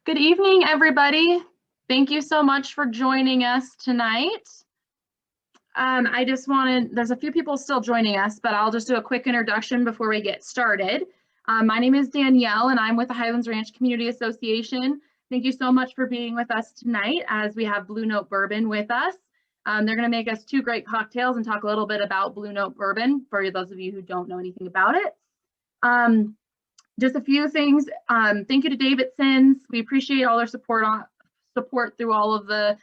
Good evening, everybody. Thank you so much for joining us tonight. There's a few people still joining us, but I'll just do a quick introduction before we get started. My name is Danielle, and I'm with the Highlands Ranch Community Association. Thank you so much for being with us tonight as we have Blue Note Bourbon with us. They're going to make us two great cocktails and talk a little bit about Blue Note Bourbon for those of you who don't know anything about it. Just a few things. Thank you to Davidsons. We appreciate all their support through all of the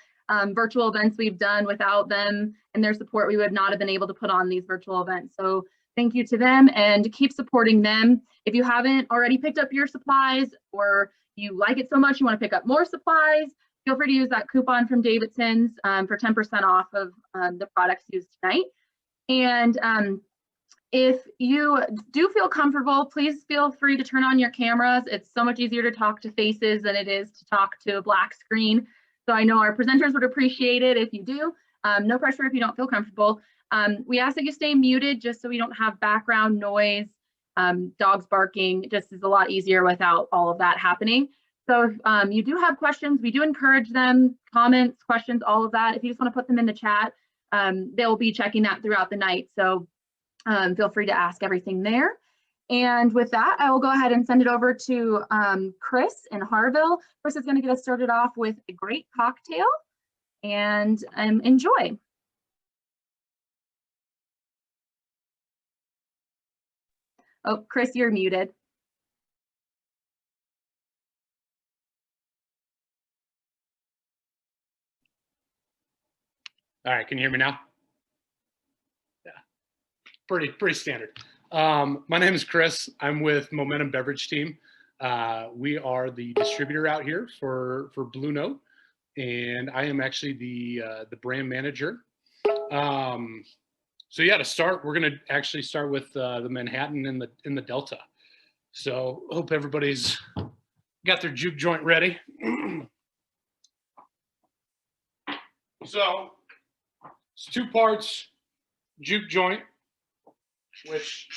virtual events we've done. Without them and their support, we would not have been able to put on these virtual events. So thank you to them, and keep supporting them. If you haven't already picked up your supplies, or you like it so much you want to pick up more supplies, feel free to use that coupon from Davidsons for 10% off of the products used tonight. And if you do feel comfortable, please feel free to turn on your cameras. It's so much easier to talk to faces than it is to talk to a black screen. So I know our presenters would appreciate it if you do. No pressure if you don't feel comfortable. We ask that you stay muted just so we don't have background noise, dogs barking. It just is a lot easier without all of that happening. So if you do have questions, we do encourage them, comments, questions, all of that. If you just want to put them in the chat, they'll be checking that throughout the night. So feel free to ask everything there. And with that, I will go ahead and send it over to Chris in Harville. Chris is going to get us started off with a great cocktail, and enjoy. Oh, Chris, you're muted. All right, can you hear me now? Yeah, pretty standard. My name is Chris. I'm with Momentum Beverage Team. We are the distributor out here for Blue Note, and I am actually the brand manager. So yeah, to start, we're gonna actually start with the Manhattan in the Delta. So hope everybody's got their Juke Joint ready. So it's 2 parts Juke Joint, which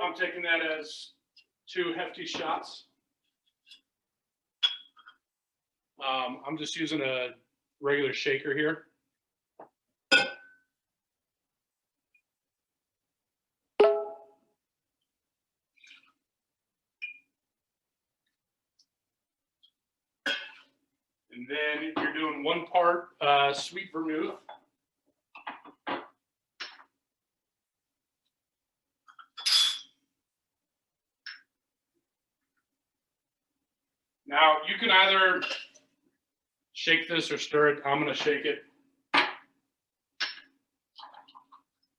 I'm taking that as 2 hefty shots. I'm just using a regular shaker here. And then you're doing 1 part sweet vermouth. Now, you can either shake this or stir it. I'm going to shake it.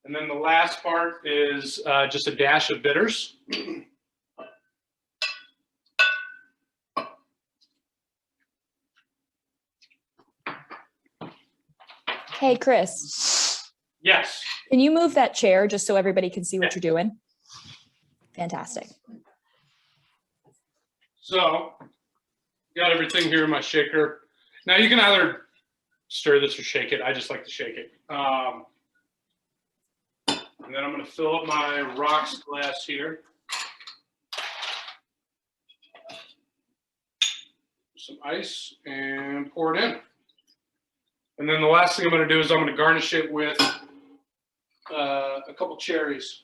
And then the last part is just a dash of bitters. Hey, Chris. Yes. Can you move that chair just so everybody can see what you're doing? Fantastic. So, got everything here in my shaker. Now you can either stir this or shake it. I just like to shake it. And then I'm going to fill up my rocks glass here. Some ice and pour it in. And then the last thing I'm going to do is I'm going to garnish it with a couple cherries.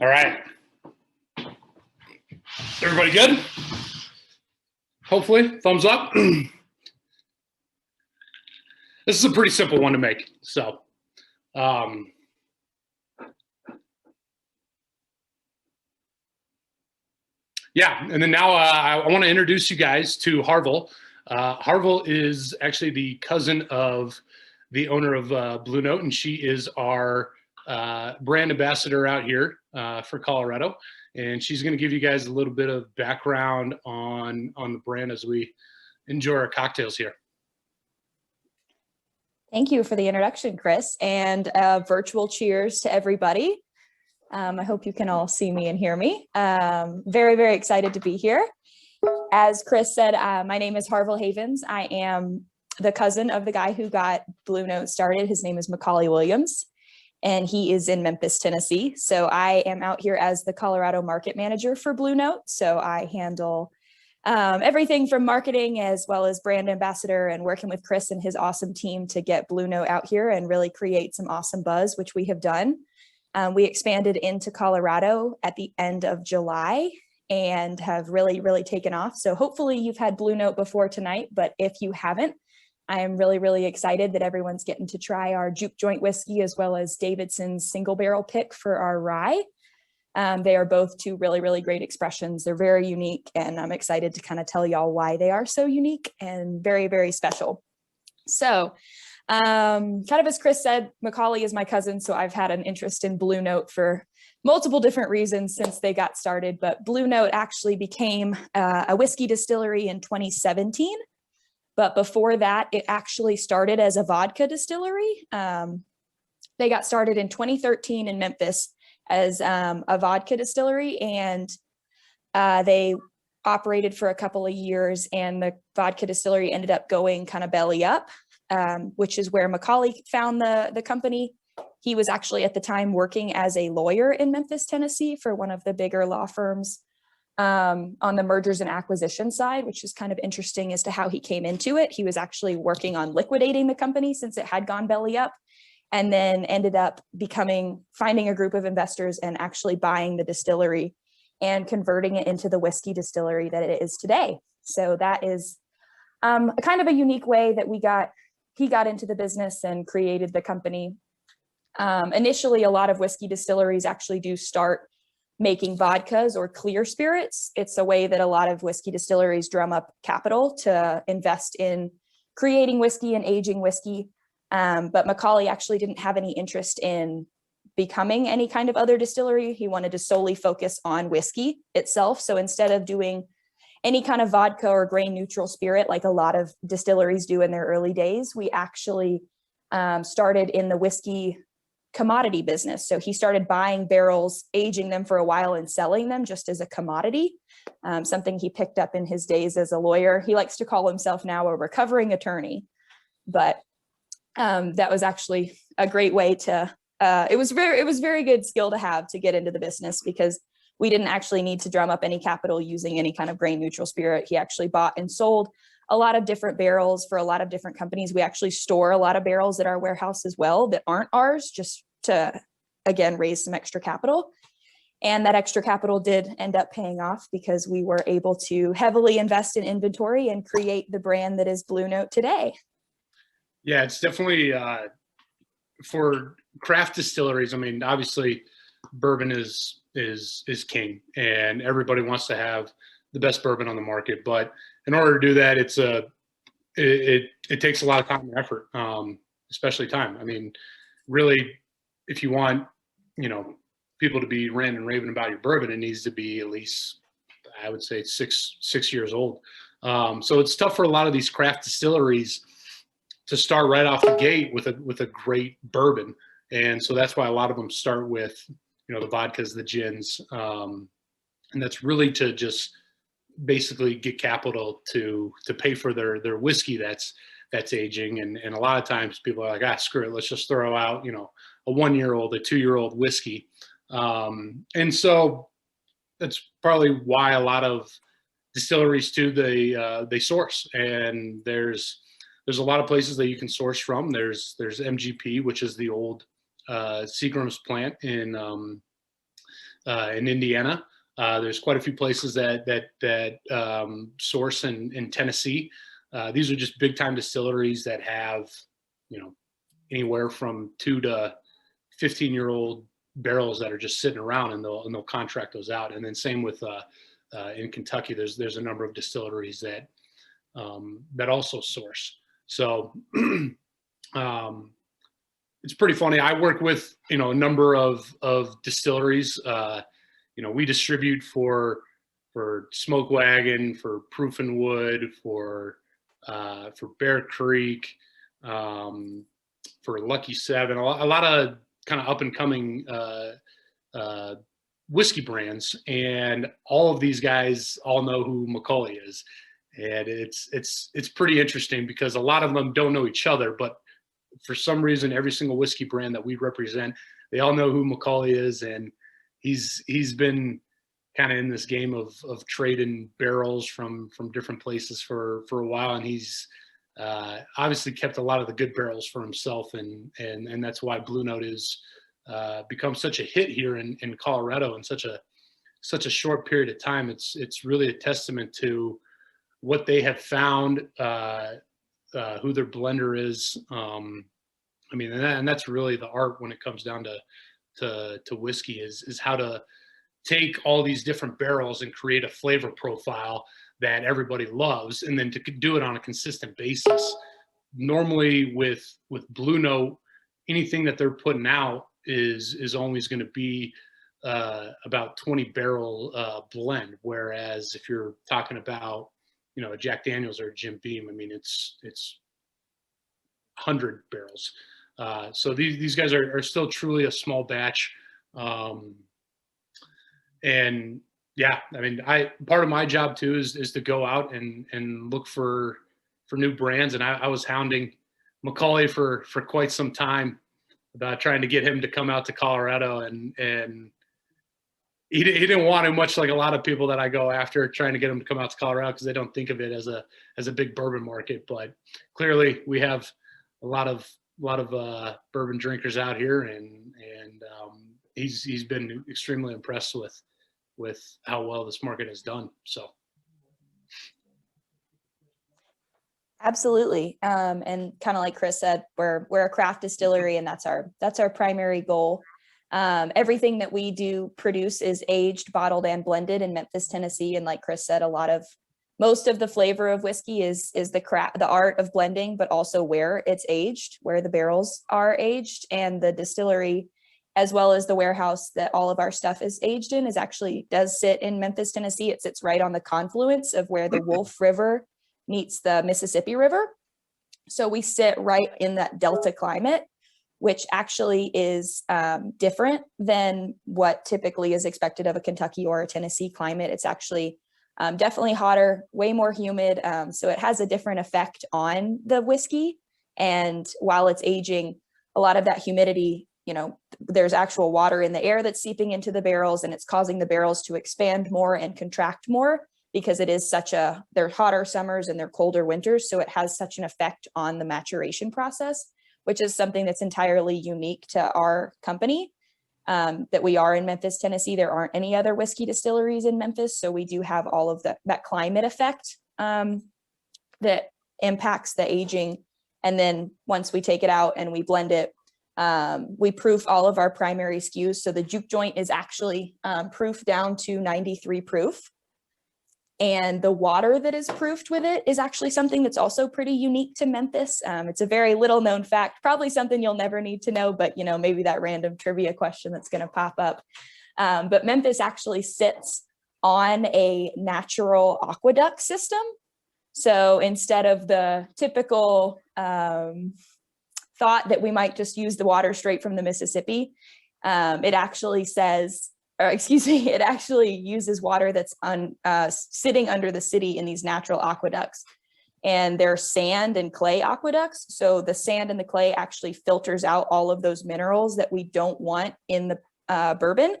All right. Everybody good? Hopefully, thumbs up. This is a pretty simple one to make. So, yeah, and then now I want to introduce you guys to Harville. Harville is actually the cousin of the owner of Blue Note, and she is our brand ambassador out here for Colorado. And she's going to give you guys a little bit of background on the brand as we enjoy our cocktails here. Thank you for the introduction, Chris, and virtual cheers to everybody. I hope you can all see me and hear me. Very, very excited to be here. As Chris said, my name is Harville Havens. I am the cousin of the guy who got Blue Note started. His name is Macaulay Williams, and he is in Memphis, Tennessee. So I am out here as the Colorado market manager for Blue Note. So I handle everything from marketing as well as brand ambassador, and working with Chris and his awesome team to get Blue Note out here and really create some awesome buzz, which we have done. We expanded into Colorado at the end of July and have really, really taken off. So hopefully you've had Blue Note before tonight, but if you haven't, I am really, really excited that everyone's getting to try our Juke Joint whiskey as well as Davidsons single barrel pick for our rye. They are both two really, really great expressions. They're very unique, and I'm excited to kind of tell y'all why they are so unique and very, very special. So kind of as Chris said, Macaulay is my cousin, so I've had an interest in Blue Note for multiple different reasons since they got started, but Blue Note actually became a whiskey distillery in 2017. But before that, it actually started as a vodka distillery. They got started in 2013 in Memphis as a vodka distillery, and they operated for a couple of years, and the vodka distillery ended up going kind of belly up, which is where Macaulay found the company. He was actually at the time working as a lawyer in Memphis, Tennessee for one of the bigger law firms on the mergers and acquisition side, which is kind of interesting as to how he came into it. He was actually working on liquidating the company since it had gone belly up, and then ended up finding a group of investors and actually buying the distillery and converting it into the whiskey distillery that it is today. So that is a kind of a unique way that he got into the business and created the company. Initially, a lot of whiskey distilleries actually do start making vodkas or clear spirits. It's a way that a lot of whiskey distilleries drum up capital to invest in creating whiskey and aging whiskey. But Macaulay actually didn't have any interest in becoming any kind of other distillery. He wanted to solely focus on whiskey itself. So instead of doing any kind of vodka or grain neutral spirit like a lot of distilleries do in their early days, we actually started in the whiskey commodity business. So he started buying barrels, aging them for a while, and selling them just as a commodity, something he picked up in his days as a lawyer. He likes to call himself now a recovering attorney, but that was actually a great way to, it was very good skill to have to get into the business, because we didn't actually need to drum up any capital using any kind of grain neutral spirit. He actually bought and sold a lot of different barrels for a lot of different companies. We actually store a lot of barrels at our warehouse as well that aren't ours, just to, again, raise some extra capital. And that extra capital did end up paying off, because we were able to heavily invest in inventory and create the brand that is Blue Note today. Yeah, it's definitely for craft distilleries. I mean, obviously, bourbon is king, and everybody wants to have the best bourbon on the market. But in order to do that, it takes a lot of time and effort, especially time. I mean, really, if you want, people to be ranting and raving about your bourbon, it needs to be at least, I would say, six years old. So it's tough for a lot of these craft distilleries to start right off the gate with a great bourbon. And so that's why a lot of them start with, the vodkas, the gins. And that's really to just basically get capital to pay for their whiskey that's aging. And a lot of times people are like, screw it, let's just throw out, a 1-year-old, a 2-year-old whiskey. And so that's probably why a lot of distilleries too, they source. And there's a lot of places that you can source from. There's MGP, which is the old Seagram's plant in Indiana. There's quite a few places that source in Tennessee. These are just big time distilleries that have, anywhere from 2 to 15-year-old barrels that are just sitting around, and they'll contract those out. And then same with in Kentucky, there's a number of distilleries that also source. So it's pretty funny. I work with a number of distilleries. We distribute for Smoke Wagon, for Proof and Wood, for Bear Creek, for Lucky 7, a lot of kind of up and coming whiskey brands, and all of these guys all know who Macaulay is. And it's pretty interesting because a lot of them don't know each other, but for some reason, every single whiskey brand that we represent, they all know who Macaulay is, and he's been kind of in this game of trading barrels from different places for a while, and he's obviously kept a lot of the good barrels for himself, and that's why Blue Note is become such a hit here in Colorado in such a short period of time. It's really a testament to what they have found, who their blender is. I mean, and that's really the art when it comes down to whiskey is how to take all these different barrels and create a flavor profile that everybody loves, and then to do it on a consistent basis. Normally with Blue Note, anything that they're putting out is always going to be about 20 barrel blend. Whereas if you're talking about, a Jack Daniels or a Jim Beam, I mean, it's 100 barrels. So these guys are still truly a small batch. And yeah, I mean, part of my job too is to go out and look for new brands. And I was hounding Macaulay for quite some time about trying to get him to come out to Colorado, and he didn't want it, much like a lot of people that I go after, trying to get him to come out to Colorado because they don't think of it as a big bourbon market. But clearly we have a lot of bourbon drinkers out here, and he's been extremely impressed with how well this market has done. So. Absolutely. And kind of like Chris said, we're a craft distillery, and that's our primary goal. Everything that we do produce is aged, bottled, and blended in Memphis, Tennessee. And like Chris said, most of the flavor of whiskey is the art of blending, but also where it's aged, where the barrels are aged, and the distillery, as well as the warehouse that all of our stuff is aged in, does sit in Memphis, Tennessee. It sits right on the confluence of where the Wolf River meets the Mississippi River. So we sit right in that Delta climate, which actually is different than what typically is expected of a Kentucky or a Tennessee climate. It's actually definitely hotter, way more humid. So it has a different effect on the whiskey. And while it's aging, a lot of that humidity, there's actual water in the air that's seeping into the barrels, and it's causing the barrels to expand more and contract more because it is they're hotter summers and they're colder winters. So it has such an effect on the maturation process, which is something that's entirely unique to our company, that we are in Memphis, Tennessee. There aren't any other whiskey distilleries in Memphis. So we do have all of that climate effect that impacts the aging. And then once we take it out and we blend it, we proof all of our primary SKUs. So the Juke Joint is actually proofed down to 93 proof. And the water that is proofed with it is actually something that's also pretty unique to Memphis. It's a very little known fact, probably something you'll never need to know, but maybe that random trivia question that's going to pop up. But Memphis actually sits on a natural aqueduct system. So instead of the typical thought that we might just use the water straight from the Mississippi, it actually it actually uses water that's sitting under the city in these natural aqueducts. And they're sand and clay aqueducts. So the sand and the clay actually filters out all of those minerals that we don't want in the bourbon.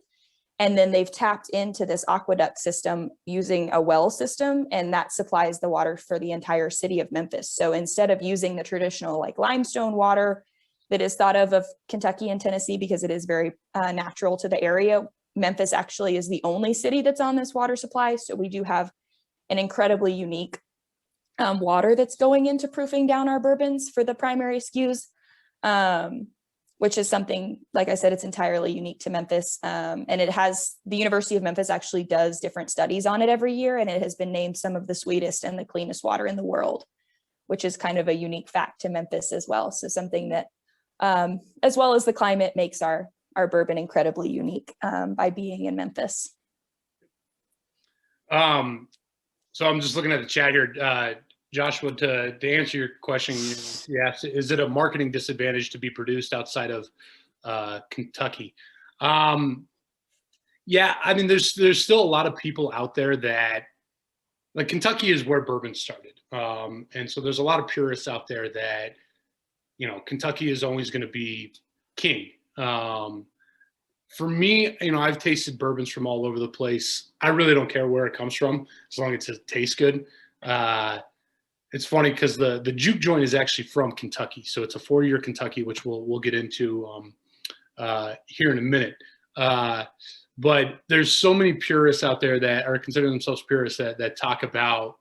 And then they've tapped into this aqueduct system using a well system, and that supplies the water for the entire city of Memphis. So instead of using the traditional limestone water that is thought of Kentucky and Tennessee, because it is very natural to the area, Memphis actually is the only city that's on this water supply. So we do have an incredibly unique water that's going into proofing down our bourbons for the primary SKUs, which is something, like I said, it's entirely unique to Memphis. And the University of Memphis actually does different studies on it every year, and it has been named some of the sweetest and the cleanest water in the world, which is kind of a unique fact to Memphis as well. So something that, as well as the climate, makes our bourbon incredibly unique by being in Memphis. So I'm just looking at the chat here. Joshua, to answer your question, yes, is it a marketing disadvantage to be produced outside of Kentucky? Yeah, I mean, there's still a lot of people out there that, like, Kentucky is where bourbon started. And so there's a lot of purists out there that, you know, Kentucky is always going to be king. For me, you know, I've tasted bourbons from all over the place. I really don't care where it comes from, as long as it tastes good. It's funny because the Juke Joint is actually from Kentucky, so it's a 4-year Kentucky, which we'll get into here in a minute. But there's so many purists out there that are considering themselves purists that talk about,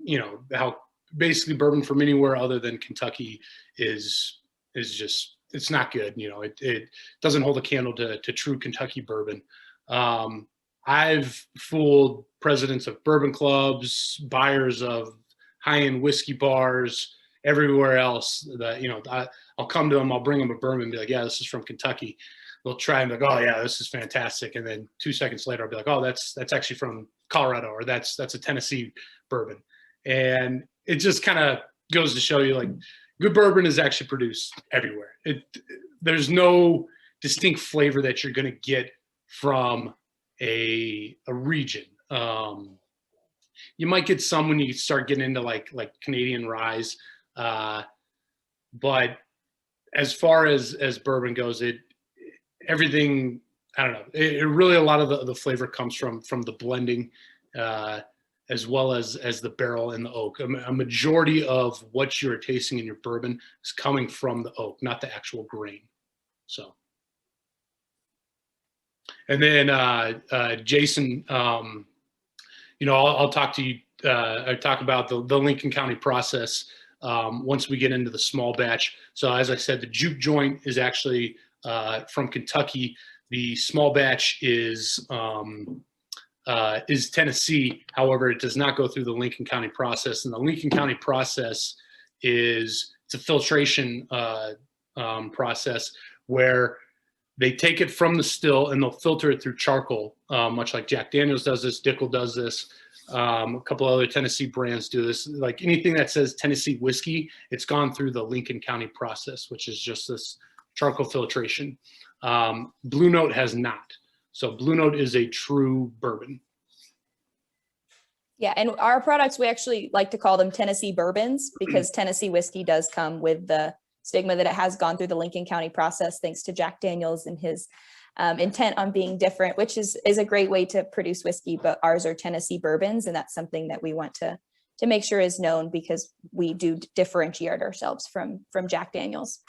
you know, how basically bourbon from anywhere other than Kentucky is just, it's not good. You know, it doesn't hold a candle to true Kentucky bourbon. I've fooled presidents of bourbon clubs, buyers of high-end whiskey bars, everywhere else that, you know, I'll come to them, I'll bring them a bourbon and be like, yeah, this is from Kentucky. They'll try and be like, oh yeah, this is fantastic. And then 2 seconds later, I'll be like, oh, that's actually from Colorado, or that's a Tennessee bourbon. And it just kind of goes to show you, like, good bourbon is actually produced everywhere. There's no distinct flavor that you're going to get from a region. You might get some when you start getting into like Canadian ryes, but as far as bourbon goes, everything, I don't know. It really, a lot of the flavor comes from the blending, as well as the barrel and the oak. A majority of what you're tasting in your bourbon is coming from the oak, not the actual grain. So, and then Jason, you know, I'll talk to you. I talk about the Lincoln County process once we get into the small batch. So as I said, the Juke Joint is actually from Kentucky. The small batch is Tennessee. However, it does not go through the Lincoln County process. And the Lincoln County process it's a filtration process where they take it from the still and they'll filter it through charcoal, much like Jack Daniels does this, Dickel does this. A couple other Tennessee brands do this. Like anything that says Tennessee whiskey, it's gone through the Lincoln County process, which is just this charcoal filtration. Blue Note has not. So Blue Note is a true bourbon. Yeah, and our products, we actually like to call them Tennessee bourbons because Tennessee whiskey does come with the stigma that it has gone through the Lincoln County process, thanks to Jack Daniels and his intent on being different, which is a great way to produce whiskey, but ours are Tennessee bourbons, and that's something that we want to make sure is known because we do differentiate ourselves from Jack Daniels.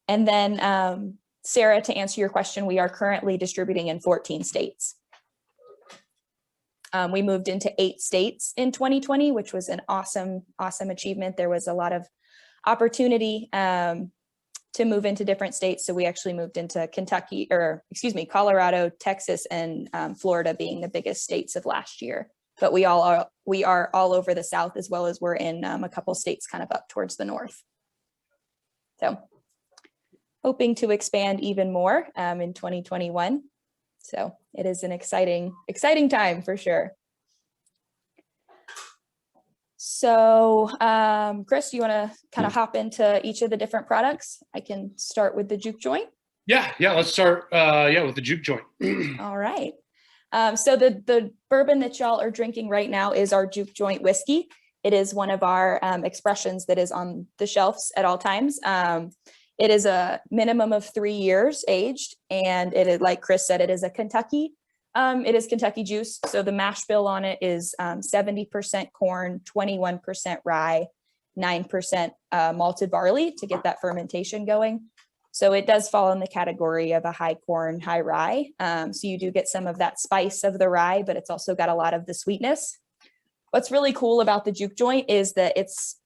And then, Sarah, to answer your question, we are currently distributing in 14 states. We moved into 8 states in 2020, which was an awesome achievement. There was a lot of opportunity to move into different states. So we actually moved into Colorado, Texas, and Florida being the biggest states of last year. But we are all over the South, as well as we're in a couple states kind of up towards the north. So hoping to expand even more in 2021. So it is an exciting time for sure. So Chris, you want to kind of hop into each of the different products? I can start with the Juke Joint. Yeah, let's start with the Juke Joint. All right. So the bourbon that y'all are drinking right now is our Juke Joint whiskey. It is one of our expressions that is on the shelves at all times. It is a minimum of 3 years aged, and it is, like Chris said, it is a Kentucky. It is Kentucky juice. So the mash bill on it is 70% corn, 21% rye, 9% malted barley to get that fermentation going. So it does fall in the category of a high corn, high rye. So you do get some of that spice of the rye, but it's also got a lot of the sweetness. What's really cool about the Juke Joint is that it's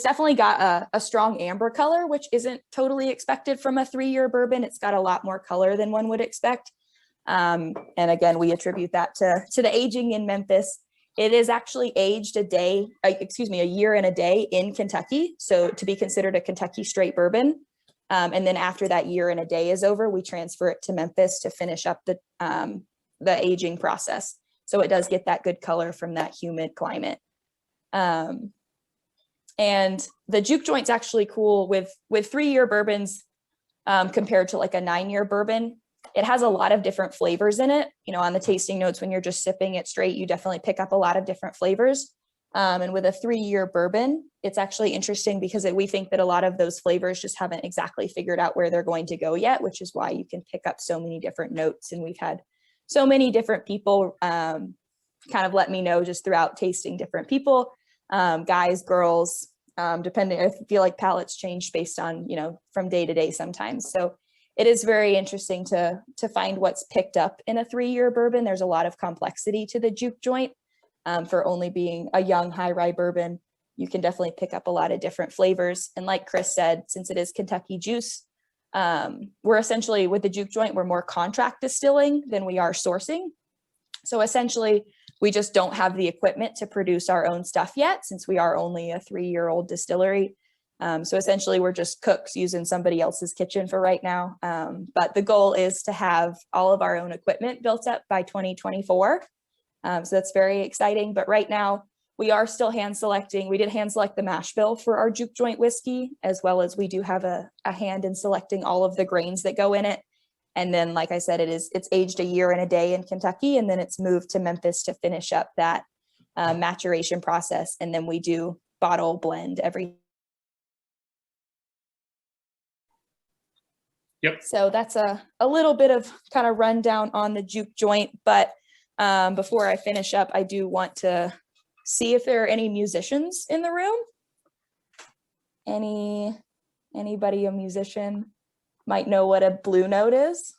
definitely got a strong amber color, which isn't totally expected from a 3-year bourbon. It's got a lot more color than one would expect. And again, we attribute that to the aging in Memphis. It is actually aged a year and a day in Kentucky. So to be considered a Kentucky straight bourbon. And then after that year and a day is over, we transfer it to Memphis to finish up the aging process. So it does get that good color from that humid climate. And the Juke Joint's actually cool with 3-year bourbons compared to like a 9-year bourbon. It has a lot of different flavors in it. You know, on the tasting notes, when you're just sipping it straight, you definitely pick up a lot of different flavors. And with a 3-year bourbon, it's actually interesting because we think that a lot of those flavors just haven't exactly figured out where they're going to go yet, which is why you can pick up so many different notes. And we've had so many different people kind of let me know just throughout tasting different people, guys, girls, depending. I feel like palates change based on, you know, from day to day sometimes. So it is very interesting to find what's picked up in a 3-year bourbon. There's a lot of complexity to the Juke Joint. For only being a young high rye bourbon, you can definitely pick up a lot of different flavors. And like Chris said, since it is Kentucky juice, we're essentially, with the Juke Joint, we're more contract distilling than we are sourcing. So essentially, we just don't have the equipment to produce our own stuff yet, since we are only a 3-year-old distillery. So essentially, we're just cooks using somebody else's kitchen for right now. But the goal is to have all of our own equipment built up by 2024. So that's very exciting. But right now, we are still hand selecting. We did hand select the mash bill for our Juke Joint whiskey, as well as we do have a hand in selecting all of the grains that go in it. And then, like I said, it's aged 1 year and a day in Kentucky, and then it's moved to Memphis to finish up that maturation process. And then we do bottle blend every. Yep. So that's a little bit of kind of rundown on the Juke Joint. But before I finish up, I do want to see if there are any musicians in the room. Anybody a musician might know what a blue note is.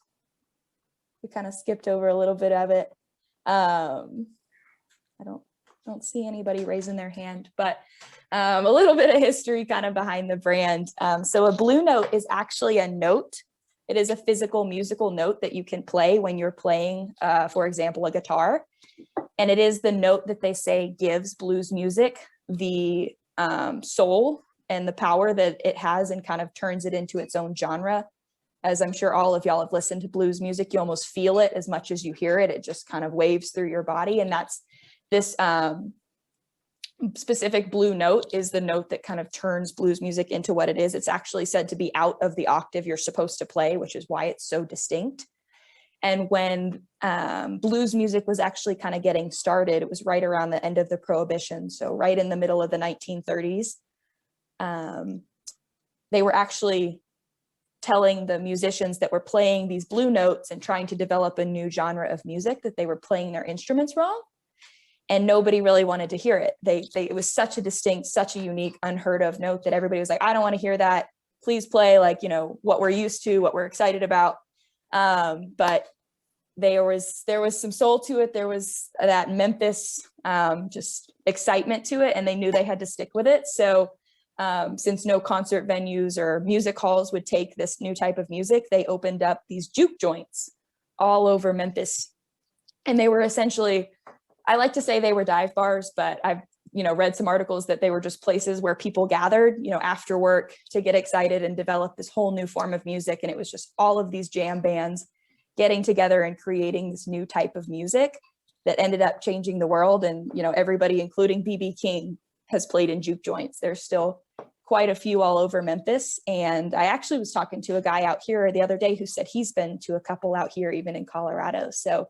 We kind of skipped over a little bit of it. I don't see anybody raising their hand, but a little bit of history kind of behind the brand. So a blue note is actually a note. It is a physical musical note that you can play when you're playing, for example, a guitar. And it is the note that they say gives blues music the soul and the power that it has, and kind of turns it into its own genre. As I'm sure all of y'all have listened to blues music, you almost feel it as much as you hear it. It just kind of waves through your body. And that's this specific blue note is the note that kind of turns blues music into what it is. It's actually said to be out of the octave you're supposed to play, which is why it's so distinct. And when blues music was actually kind of getting started, it was right around the end of the Prohibition. So right in the middle of the 1930s, they were actually telling the musicians that were playing these blue notes and trying to develop a new genre of music that they were playing their instruments wrong. And nobody really wanted to hear it. It was such a distinct, such a unique, unheard of note that everybody was like, I don't want to hear that. Please play like, you know, what we're used to, what we're excited about. But there was some soul to it. There was that Memphis just excitement to it, and they knew they had to stick with it. So since no concert venues or music halls would take this new type of music, they opened up these juke joints all over Memphis. And they were essentially, I like to say they were dive bars, but I've, read some articles that they were just places where people gathered, after work to get excited and develop this whole new form of music. And it was just all of these jam bands getting together and creating this new type of music that ended up changing the world. And, everybody, including B.B. King, has played in juke joints. There's still quite a few all over Memphis. And I actually was talking to a guy out here the other day who said he's been to a couple out here, even in Colorado. So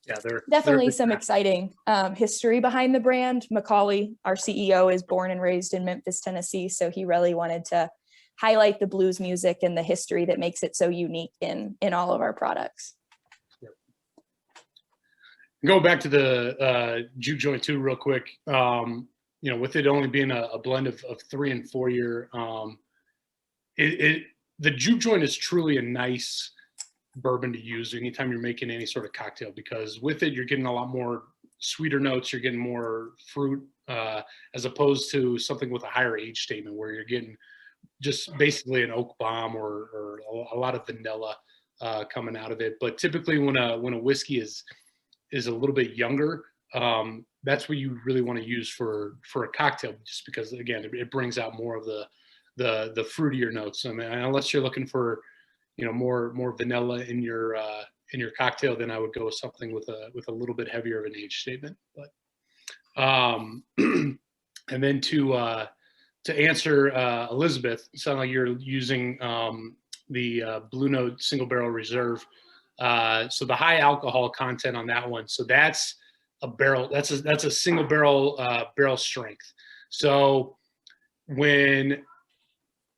yeah, definitely some exciting history behind the brand. Macaulay, our CEO, is born and raised in Memphis, Tennessee. So he really wanted to highlight the blues music and the history that makes it so unique in all of our products. Yep. Go back to the Juke Joint too, real quick. With it only being a blend of 3 and 4 year, the Juke Joint is truly a nice bourbon to use anytime you're making any sort of cocktail, because with it you're getting a lot more sweeter notes, you're getting more fruit, as opposed to something with a higher age statement where you're getting just basically an oak bomb or a lot of vanilla coming out of it. But typically when a whiskey is a little bit younger, that's what you really want to use for a cocktail, just because again it brings out more of the fruitier notes. I mean, unless you're looking for more vanilla in your cocktail, then I would go with something with a little bit heavier of an age statement. But and then to answer Elizabeth, it sounds like you're using Blue Note Single Barrel Reserve. So the high alcohol content on that one. So that's a barrel. That's a single barrel barrel strength. So when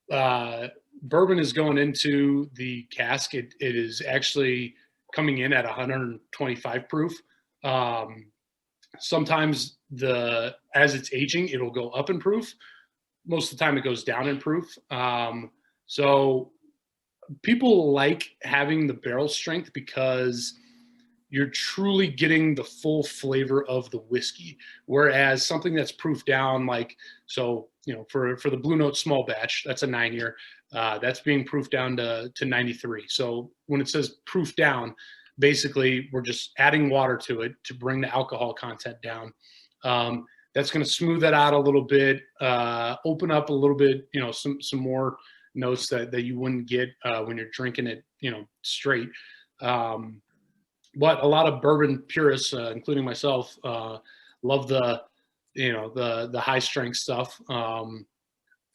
bourbon is going into the cask, it is actually coming in at 125 proof. Sometimes as it's aging, it'll go up in proof. Most of the time it goes down in proof. So people like having the barrel strength because you're truly getting the full flavor of the whiskey. Whereas something that's proof down, like, so, for the Blue Note small batch, that's a 9-year, that's being proofed down to 93. So when it says proof down, basically we're just adding water to it to bring the alcohol content down. That's going to smooth that out a little bit, open up a little bit, some more notes that you wouldn't get when you're drinking it, straight. But a lot of bourbon purists, including myself, love the high strength stuff.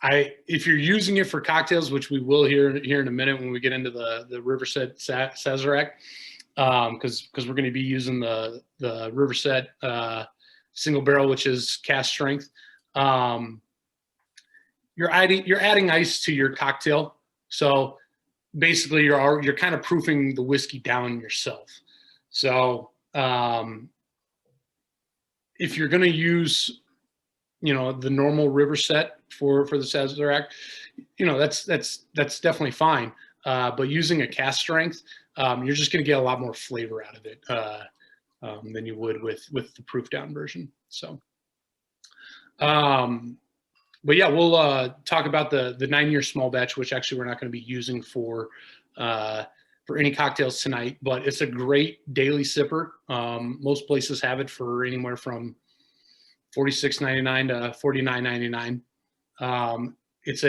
If you're using it for cocktails, which we will here in a minute when we get into the Riverset Sazerac, because we're going to be using the Riverset single barrel, which is cask strength. You're adding ice to your cocktail, so basically you're kind of proofing the whiskey down yourself. So if you're going to use the normal Riverset for the Sazerac, that's definitely fine. But using a cask strength, you're just going to get a lot more flavor out of it than you would with the proof down version. So, but yeah, we'll talk about the 9-year small batch, which actually we're not going to be using for any cocktails tonight. But it's a great daily sipper. Most places have it for anywhere from $46.99 to $49.99. It's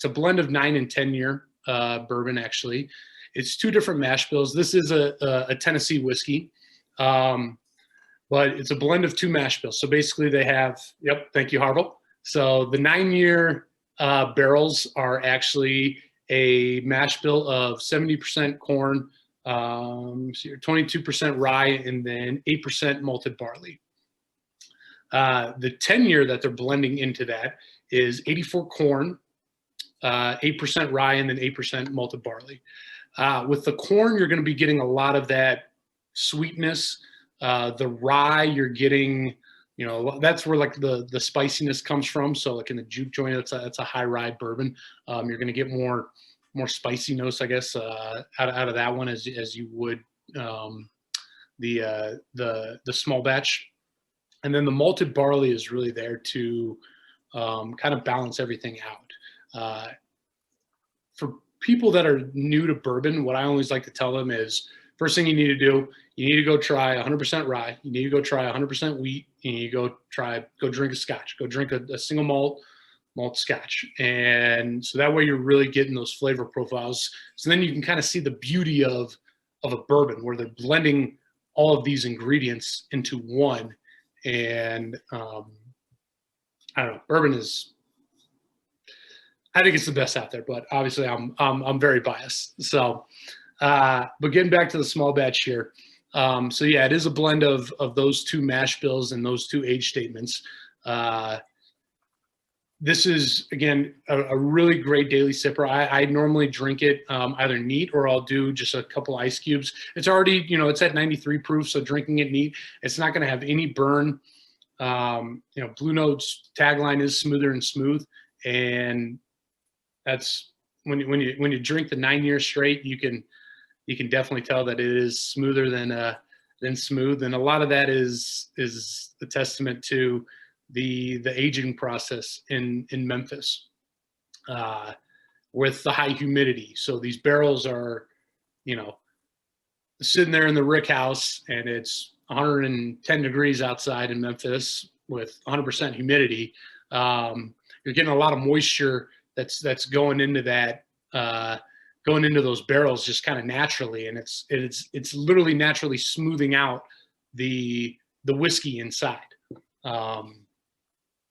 a blend of 9 and 10-year bourbon. Actually, it's 2 different mash bills. This is a Tennessee whiskey, but it's a blend of 2 mash bills. So basically, they have. Yep, thank you, Harville. So the 9-year barrels are actually a mash bill of 70% corn, 22% rye, and then 8% malted barley. The 10-year that they're blending into that is 84 corn, 8% rye, and then 8% malted barley. With the corn, you're going to be getting a lot of that sweetness. The rye, you're getting, that's where like the spiciness comes from. So like in the Juke Joint, that's a high rye bourbon. You're going to get more spicy notes, I guess, out of that one as you would the small batch. And then the malted barley is really there to kind of balance everything out. For people that are new to bourbon, what I always like to tell them is, first thing you need to do, you need to go try 100% rye. You need to go try 100% wheat. And you go drink a scotch. Go drink a single malt scotch. And so that way you're really getting those flavor profiles. So then you can kind of see the beauty of a bourbon where they're blending all of these ingredients into one. And I don't know, bourbon is, I think it's the best out there, but obviously I'm very biased. So, but getting back to the small batch here. So yeah, it is a blend of those 2 mash bills and those 2 age statements. This is, again, a really great daily sipper. I normally drink it either neat, or I'll do just a couple ice cubes. It's already, it's at 93 proof, so drinking it neat, it's not going to have any burn. Blue Note's tagline is smoother and smooth, and that's when you drink the 9-year straight, you can definitely tell that it is smoother than smooth, and a lot of that is a testament to the aging process in Memphis with the high humidity. So these barrels are, sitting there in the rick house, and it's 110 degrees outside in Memphis with 100% humidity. You're getting a lot of moisture that's going into that, going into those barrels just kind of naturally, and it's literally naturally smoothing out the whiskey inside.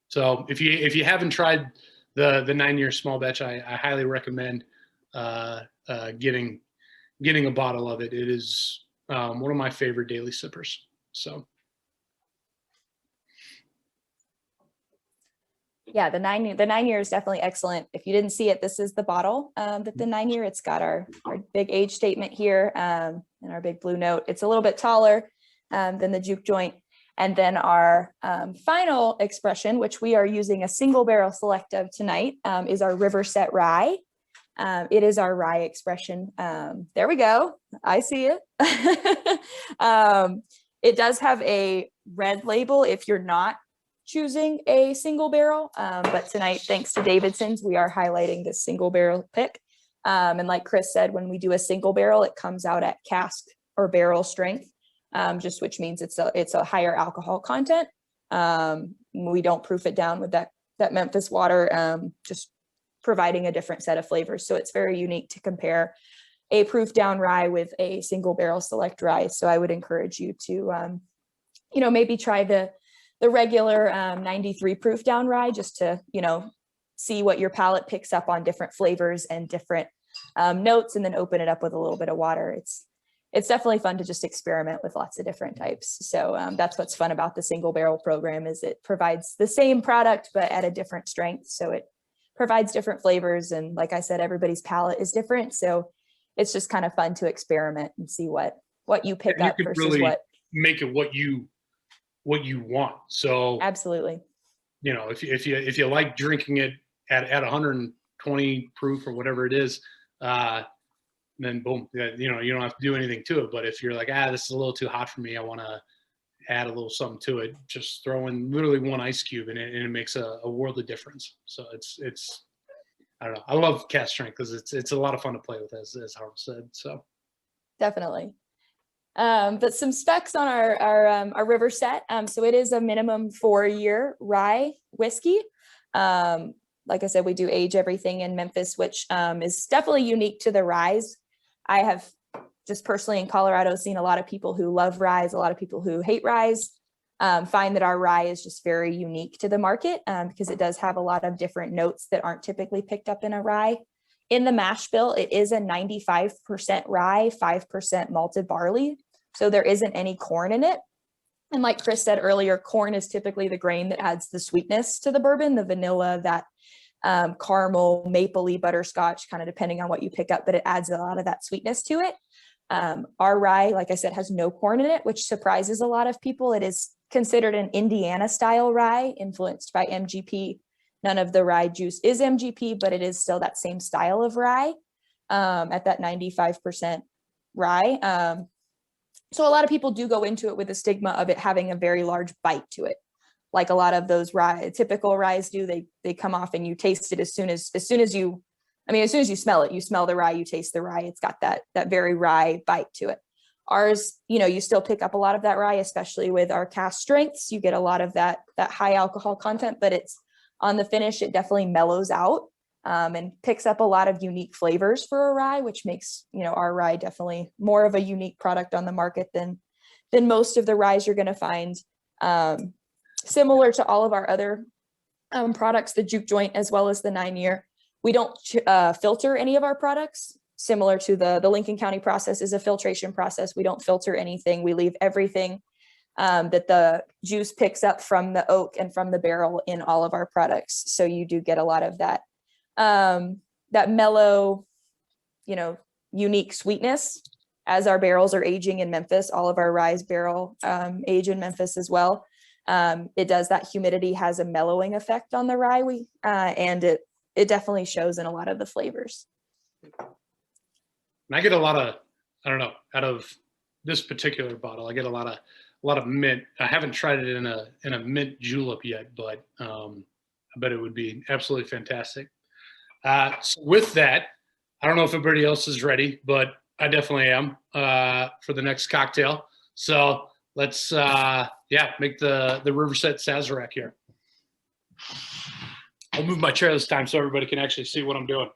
So if you haven't tried the 9-year small batch, I highly recommend getting a bottle of it. It is one of my favorite daily sippers. So. Yeah, the 9-year is definitely excellent. If you didn't see it, this is the bottle that the 9-year. It's got our big age statement here and our big blue note. It's a little bit taller than the Juke Joint. And then our final expression, which we are using a single barrel select of tonight, is our Riverset Rye. It is our rye expression. There we go. I see it. It does have a red label if you're not choosing a single barrel, but tonight, thanks to Davidsons, we are highlighting this single barrel pick. And like Chris said, when we do a single barrel, it comes out at cask or barrel strength, just which means it's a higher alcohol content. We don't proof it down with that Memphis water, just providing a different set of flavors. So it's very unique to compare a proof down rye with a single barrel select rye. So I would encourage you to, maybe try the regular 93 proof down rye just to, see what your palate picks up on different flavors and different notes, and then open it up with a little bit of water. It's definitely fun to just experiment with lots of different types. So that's what's fun about the single barrel program, is it provides the same product, but at a different strength. So it provides different flavors. And like I said, everybody's palate is different. So it's just kind of fun to experiment and see what you pick up versus really what. Make it what you want. So Absolutely. If you like drinking it at 120 proof or whatever it is, then boom, you don't have to do anything to it. But if you're like, this is a little too hot for me, I want to add a little something to it, just throw in literally one ice cube and it makes a world of difference. So it's I don't know. I love cast strength because it's a lot of fun to play with, as Harold said. So definitely. But some specs on our Riverset. So it is a minimum 4-year rye whiskey. Like I said, we do age everything in Memphis, which is definitely unique to the ryes. I have just personally in Colorado seen a lot of people who love ryes, a lot of people who hate ryes, find that our rye is just very unique to the market because it does have a lot of different notes that aren't typically picked up in a rye. In the mash bill, it is a 95% rye, 5% malted barley. So there isn't any corn in it. And like Chris said earlier, corn is typically the grain that adds the sweetness to the bourbon, the vanilla, that caramel, mapley, butterscotch, kind of depending on what you pick up, but it adds a lot of that sweetness to it. Our rye, like I said, has no corn in it, which surprises a lot of people. It is considered an Indiana style rye influenced by MGP. None of the rye juice is MGP, but it is still that same style of rye at that 95% rye. So a lot of people do go into it with the stigma of it having a very large bite to it. Like a lot of those typical ryes do, they come off and you taste it as soon as you smell it, you smell the rye, you taste the rye. It's got that very rye bite to it. Ours, you still pick up a lot of that rye, especially with our cast strengths. You get a lot of that high alcohol content, but it's on the finish, it definitely mellows out and picks up a lot of unique flavors for a rye, which makes, our rye definitely more of a unique product on the market than most of the ryes you're going to find. Similar to all of our other products, the Juke Joint, as well as the 9-year, we don't filter any of our products. Similar to the Lincoln County process is a filtration process. We don't filter anything. We leave everything that the juice picks up from the oak and from the barrel in all of our products. So you do get a lot of that mellow, unique sweetness as our barrels are aging in Memphis. All of our ryes barrel age in Memphis as well. It does, that humidity has a mellowing effect on the rye, and it definitely shows in a lot of the flavors. And I get a lot of, out of this particular bottle, I get a lot of mint. I haven't tried it in a mint julep yet, but I bet it would be absolutely fantastic. So with that, I don't know if everybody else is ready, but I definitely am for the next cocktail. So let's make the Riverset Sazerac here. I'll move my chair this time so everybody can actually see what I'm doing.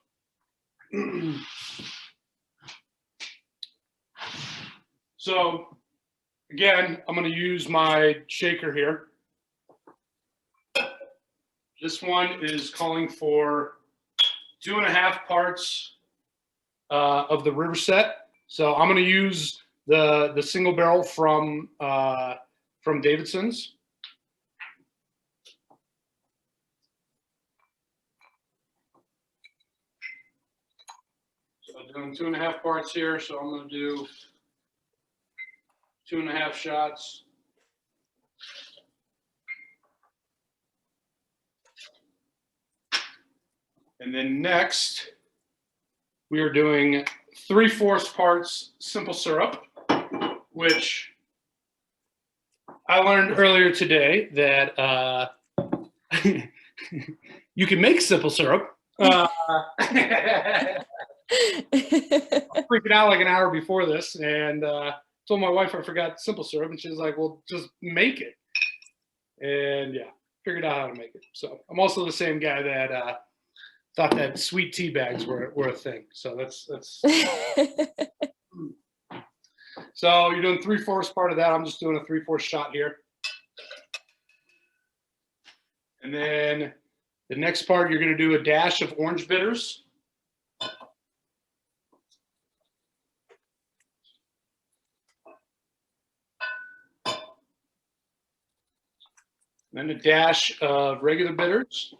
So again, I'm going to use my shaker here. This one is calling for 2.5 parts of the Riverset. So I'm going to use the single barrel from Davidsons. So I'm doing 2.5 parts here. So I'm going to do 2.5 shots. And then next, we are doing 3/4 parts simple syrup, which I learned earlier today that you can make simple syrup. I was freaking out like an hour before this and told my wife I forgot simple syrup, and she was like, well, just make it. And yeah, figured out how to make it. So I'm also the same guy that thought that sweet tea bags were a thing. So that's so you're doing 3/4 part of that. I'm just doing a 3/4 shot here. And then the next part, you're going to do a dash of orange bitters. Then a dash of regular bitters.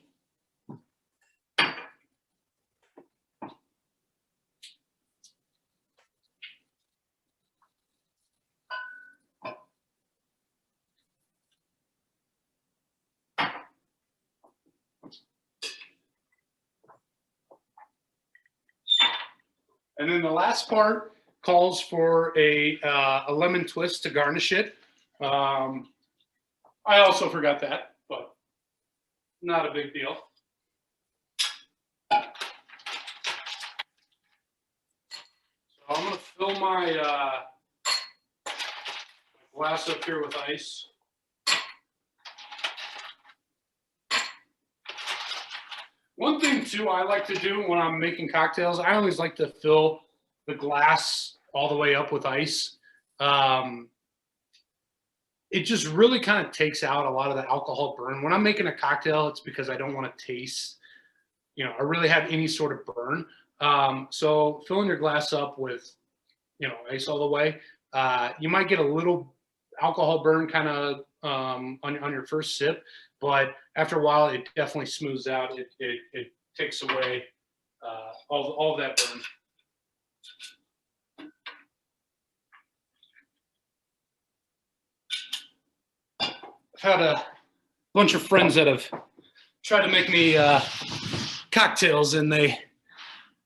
And then the last part calls for a lemon twist to garnish it. I also forgot that, but not a big deal. So I'm going to fill my glass up here with ice. One thing too I like to do when I'm making cocktails, I always like to fill the glass all the way up with ice. It just really kind of takes out a lot of the alcohol burn. When I'm making a cocktail, it's because I don't want to taste, or really have any sort of burn. So filling your glass up with, ice all the way, you might get a little alcohol burn kind of on your first sip, but after a while, it definitely smooths out. It takes away all of that burn. I've had a bunch of friends that have tried to make me cocktails, and they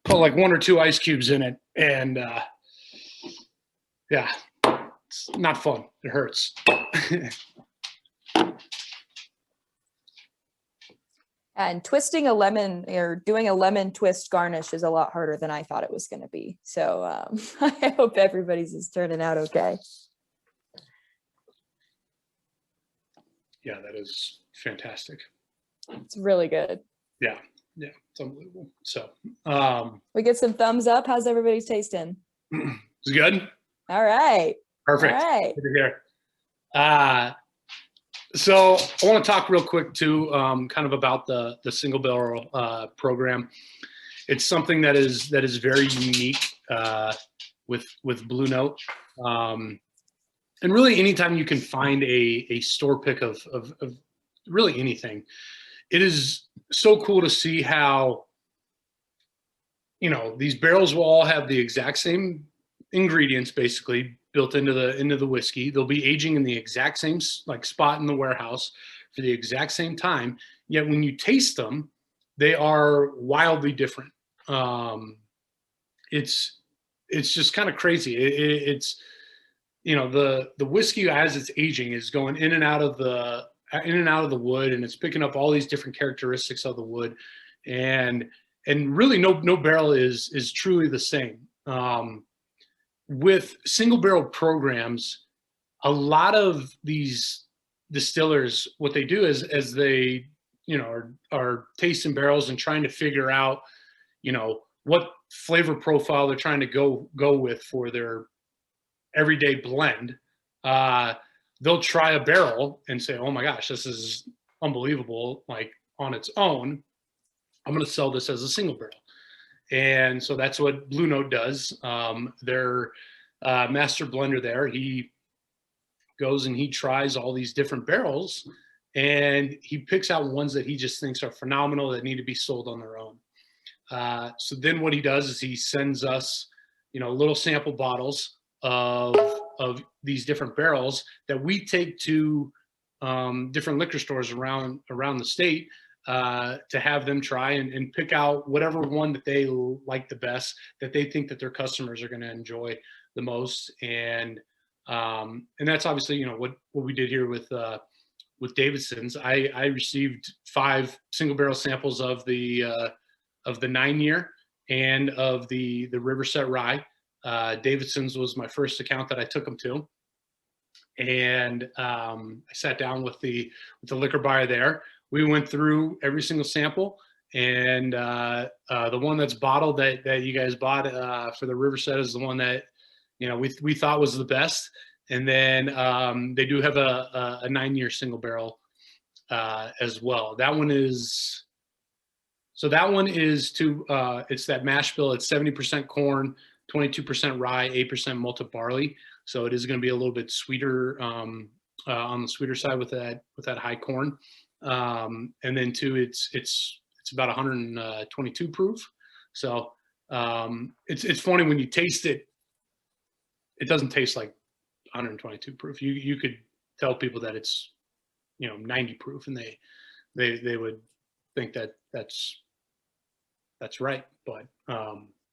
put like 1 or 2 ice cubes in it, and yeah, it's not fun. It hurts. And twisting a lemon or doing a lemon twist garnish is a lot harder than I thought it was going to be. So I hope everybody's is turning out okay. Yeah, that is fantastic. It's really good. Yeah, it's unbelievable. So we get some thumbs up. How's everybody's tasting? It's good. All right. Perfect. All right. Good to hear. So I want to talk real quick too, kind of about the single barrel program. It's something that is very unique with Blue Note. And really, anytime you can find a store pick of really anything, it is so cool to see how, these barrels will all have the exact same ingredients basically built into the whiskey. They'll be aging in the exact same spot in the warehouse for the exact same time. Yet when you taste them, they are wildly different. It's just kind of crazy. It's the whiskey as it's aging is going in and out of the wood, and it's picking up all these different characteristics of the wood, and really no barrel is truly the same. With single barrel programs, a lot of these distillers, what they do is as they are tasting barrels and trying to figure out what flavor profile they're trying to go with for their everyday blend, they'll try a barrel and say, oh my gosh, this is unbelievable, like on its own. I'm going to sell this as a single barrel. And so that's what Blue Note does. Their master blender there, he goes and he tries all these different barrels, and he picks out ones that he just thinks are phenomenal that need to be sold on their own. So then what he does is he sends us, little sample bottles of these different barrels that we take to different liquor stores around the state to have them try and pick out whatever one that they like the best, that they think that their customers are going to enjoy the most. And that's obviously, what we did here with Davidsons. I received 5 single barrel samples of the 9-year and of the Riverset Rye. Davidsons was my first account that I took them to. And I sat down with the liquor buyer there. We went through every single sample, and the one that's bottled that you guys bought for the Riverset is the one that we thought was the best. And then they do have a 9-year single barrel as well. That one is it's that mash bill. It's 70% corn, 22% rye, 8% malted barley. So it is going to be a little bit sweeter on the sweeter side with that high corn. And then too, it's about 122 proof. So it's funny when you taste it. It doesn't taste like 122 proof. You could tell people that it's 90 proof, and they would think that that's right. But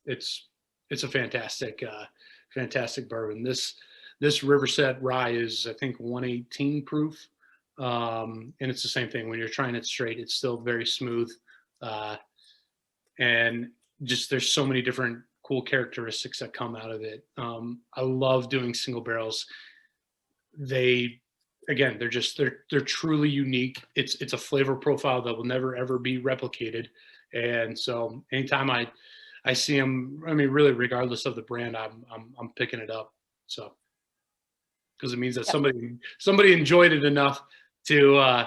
it's a fantastic bourbon. This Riverset Rye is, I think, 118 proof. And it's the same thing when you're trying it straight. It's still very smooth, and just there's so many different cool characteristics that come out of it. I love doing single barrels. They're truly unique. It's a flavor profile that will never ever be replicated. And so anytime I see them, really regardless of the brand, I'm picking it up. So because it means that somebody enjoyed it enough to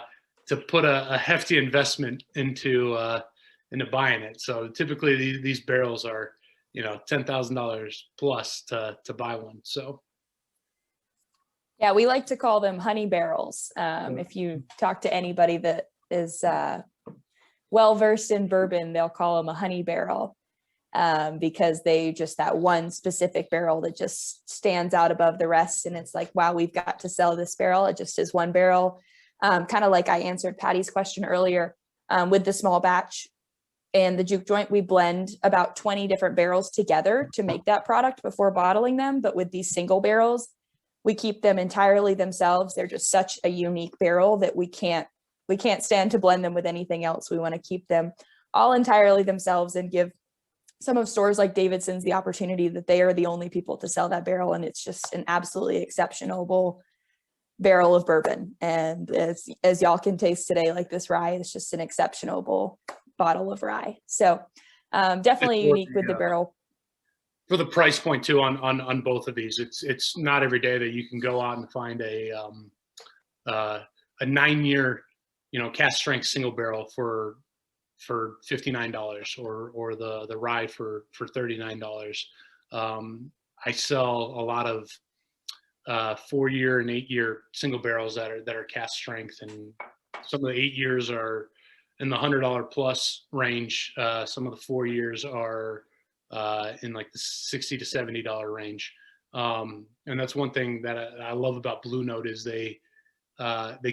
put a hefty investment into buying it. So typically these barrels are $10,000 plus to buy one. So yeah, we like to call them honey barrels. If you talk to anybody that is well versed in bourbon, they'll call them a honey barrel. Because they just that one specific barrel that just stands out above the rest. And it's like, wow, we've got to sell this barrel. It just is one barrel. Kind of like I answered Patty's question earlier with the small batch and the Juke Joint, we blend about 20 different barrels together to make that product before bottling them. But with these single barrels, we keep them entirely themselves. They're just such a unique barrel that we can't stand to blend them with anything else. We want to keep them all entirely themselves and give some of stores like Davidsons the opportunity that they are the only people to sell that barrel. And it's just an absolutely exceptional barrel of bourbon. And as y'all can taste today, like this rye, it's just an exceptional bottle of rye. So definitely unique with the barrel. For the price point too on both of these, it's not every day that you can go out and find a 9-year, cast strength single barrel for $59 or the rye for $39. I sell a lot of 4-year and 8-year single barrels that are cast strength, and some of the 8 years are in the $100 plus range. Some of the 4 years are in like the $60 to $70 range. And that's one thing that I love about Blue Note is they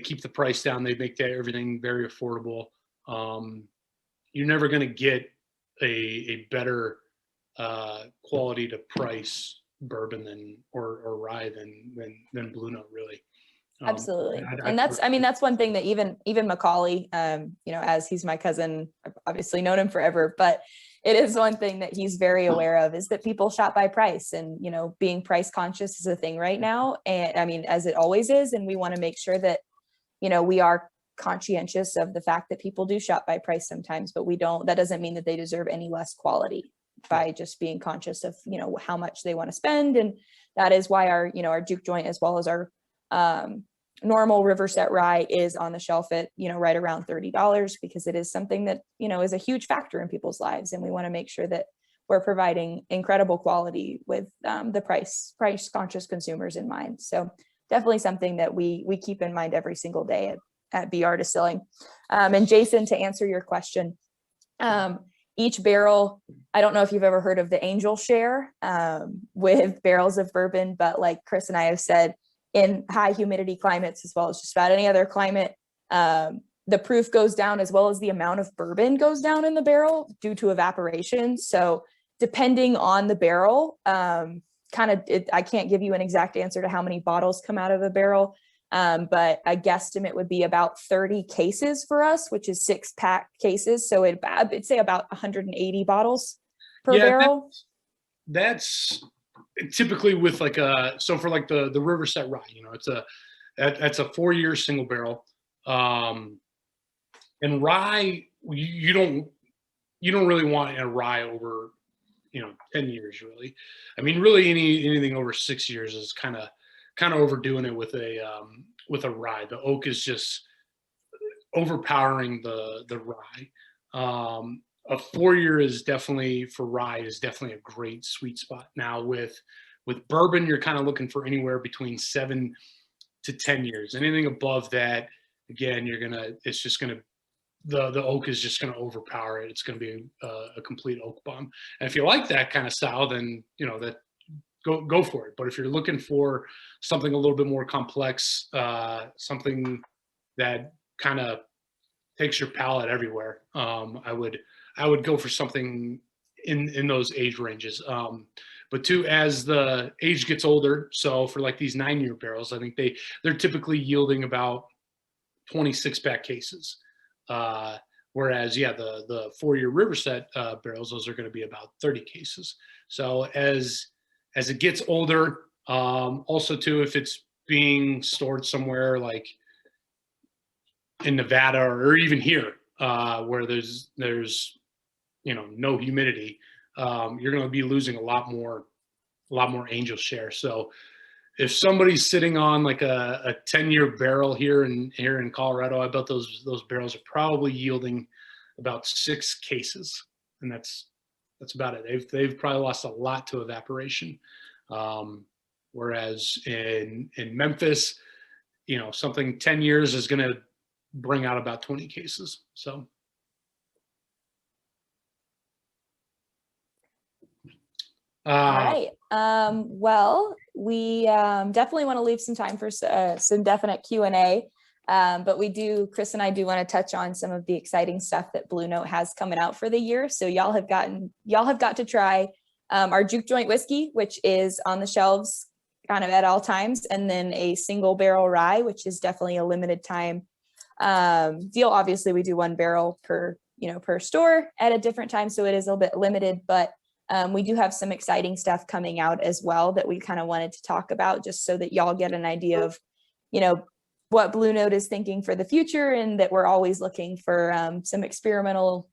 keep the price down. They make everything very affordable. You're never going to get a better quality to price bourbon or rye than Blue Note, really. Absolutely. And that's one thing that even Macaulay, as he's my cousin, I've obviously known him forever, but it is one thing that he's very aware of is that people shop by price, and, being price conscious is a thing right now. And as it always is. And we want to make sure that, we are conscientious of the fact that people do shop by price sometimes, but that doesn't mean that they deserve any less quality by just being conscious of, how much they want to spend. And that is why our Juke Joint, as well as our normal Riverset Rye, is on the shelf at, right around $30, because it is something that, is a huge factor in people's lives. And we want to make sure that we're providing incredible quality with the price conscious consumers in mind. So definitely something that we keep in mind every single day at BR Distilling. And Jason, to answer your question, each barrel, I don't know if you've ever heard of the angel share with barrels of bourbon, but like Chris and I have said, in high humidity climates, as well as just about any other climate, the proof goes down as well as the amount of bourbon goes down in the barrel due to evaporation. So depending on the barrel, I can't give you an exact answer to how many bottles come out of a barrel, but a guesstimate would be about 30 cases for us, which is 6-pack cases. So it'd say about 180 bottles per barrel. That's typically with like so for like the Riverset rye, that's a 4-year single barrel. And rye, you don't really want a rye over 10 years really. I mean, really anything over 6 years is kind of overdoing it with a rye. The oak is just overpowering the rye. A 4-year is definitely, for rye, is definitely a great sweet spot. Now with bourbon, you're kind of looking for anywhere between 7 to 10 years. Anything above that, again, the oak is just going to overpower it. It's going to be a complete oak bomb. And if you like that kind of style, then that go for it. But if you're looking for something a little bit more complex, something that kind of takes your palate everywhere, I would go for something in those age ranges. But too, as the age gets older, so for like these 9-year barrels, I think they're typically yielding about 26-pack cases. Whereas, the 4-year Riverset barrels, those are going to be about 30 cases. So as it gets older, also too, if it's being stored somewhere like in Nevada or even here, where there's no humidity, you're going to be losing a lot more angel share. So if somebody's sitting on like a 10-year barrel here in Colorado, I bet those barrels are probably yielding about 6 cases, and that's about it. They've probably lost a lot to evaporation. Whereas in Memphis, something 10 years is going to bring out about 20 cases. So. All right. Well, we definitely want to leave some time for some definite Q&A, but Chris and I do want to touch on some of the exciting stuff that Blue Note has coming out for the year. So y'all have got to try our Juke Joint whiskey, which is on the shelves kind of at all times, and then a single barrel rye, which is definitely a limited time deal. Obviously, we do 1 barrel per store at a different time, so it is a little bit limited, but we do have some exciting stuff coming out as well that we kind of wanted to talk about, just so that y'all get an idea of, what Blue Note is thinking for the future, and that we're always looking for some experimental,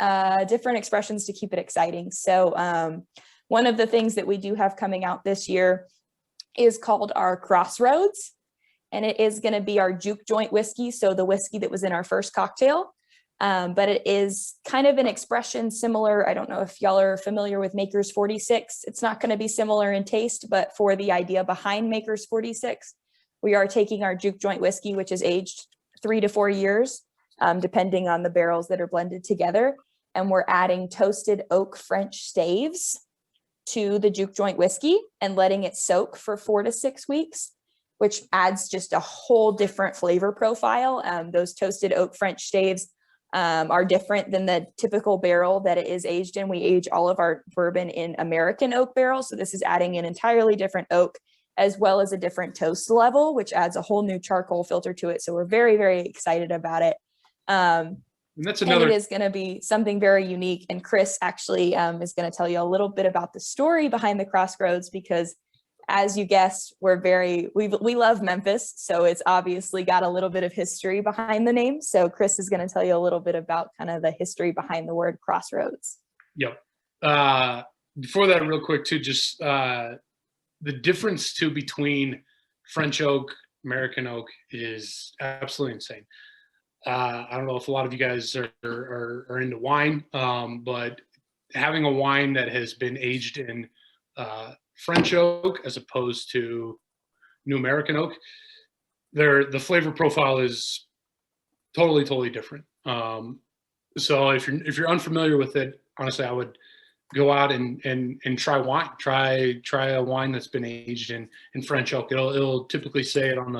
different expressions to keep it exciting. So one of the things that we do have coming out this year is called our Crossroads, and it is going to be our Juke Joint whiskey. So the whiskey that was in our first cocktail. But it is kind of an expression similar. I don't know if y'all are familiar with Maker's 46. It's not going to be similar in taste, but for the idea behind Maker's 46, we are taking our Juke Joint whiskey, which is aged 3 to 4 years, depending on the barrels that are blended together. And we're adding toasted oak French staves to the Juke Joint whiskey and letting it soak for 4 to 6 weeks, which adds just a whole different flavor profile. Those toasted oak French staves are different than the typical barrel that it is aged in. We age all of our bourbon in American oak barrels. So this is adding an entirely different oak, as well as a different toast level, which adds a whole new charcoal filter to it. So we're very, very excited about it. And it is going to be something very unique. And Chris actually is going to tell you a little bit about the story behind the Crossroads, because as you guessed, we love Memphis, so it's obviously got a little bit of history behind the name. So Chris is going to tell you a little bit about kind of the history behind the word Crossroads. Yep. Before that, real quick too, just the difference too between French oak, American oak is absolutely insane. I don't know if a lot of you guys are into wine, but having a wine that has been aged in French oak as opposed to New American oak, the flavor profile is totally different. So if you're unfamiliar with it, honestly, I would go out and try wine. Try a wine that's been aged in French oak. It'll typically say it on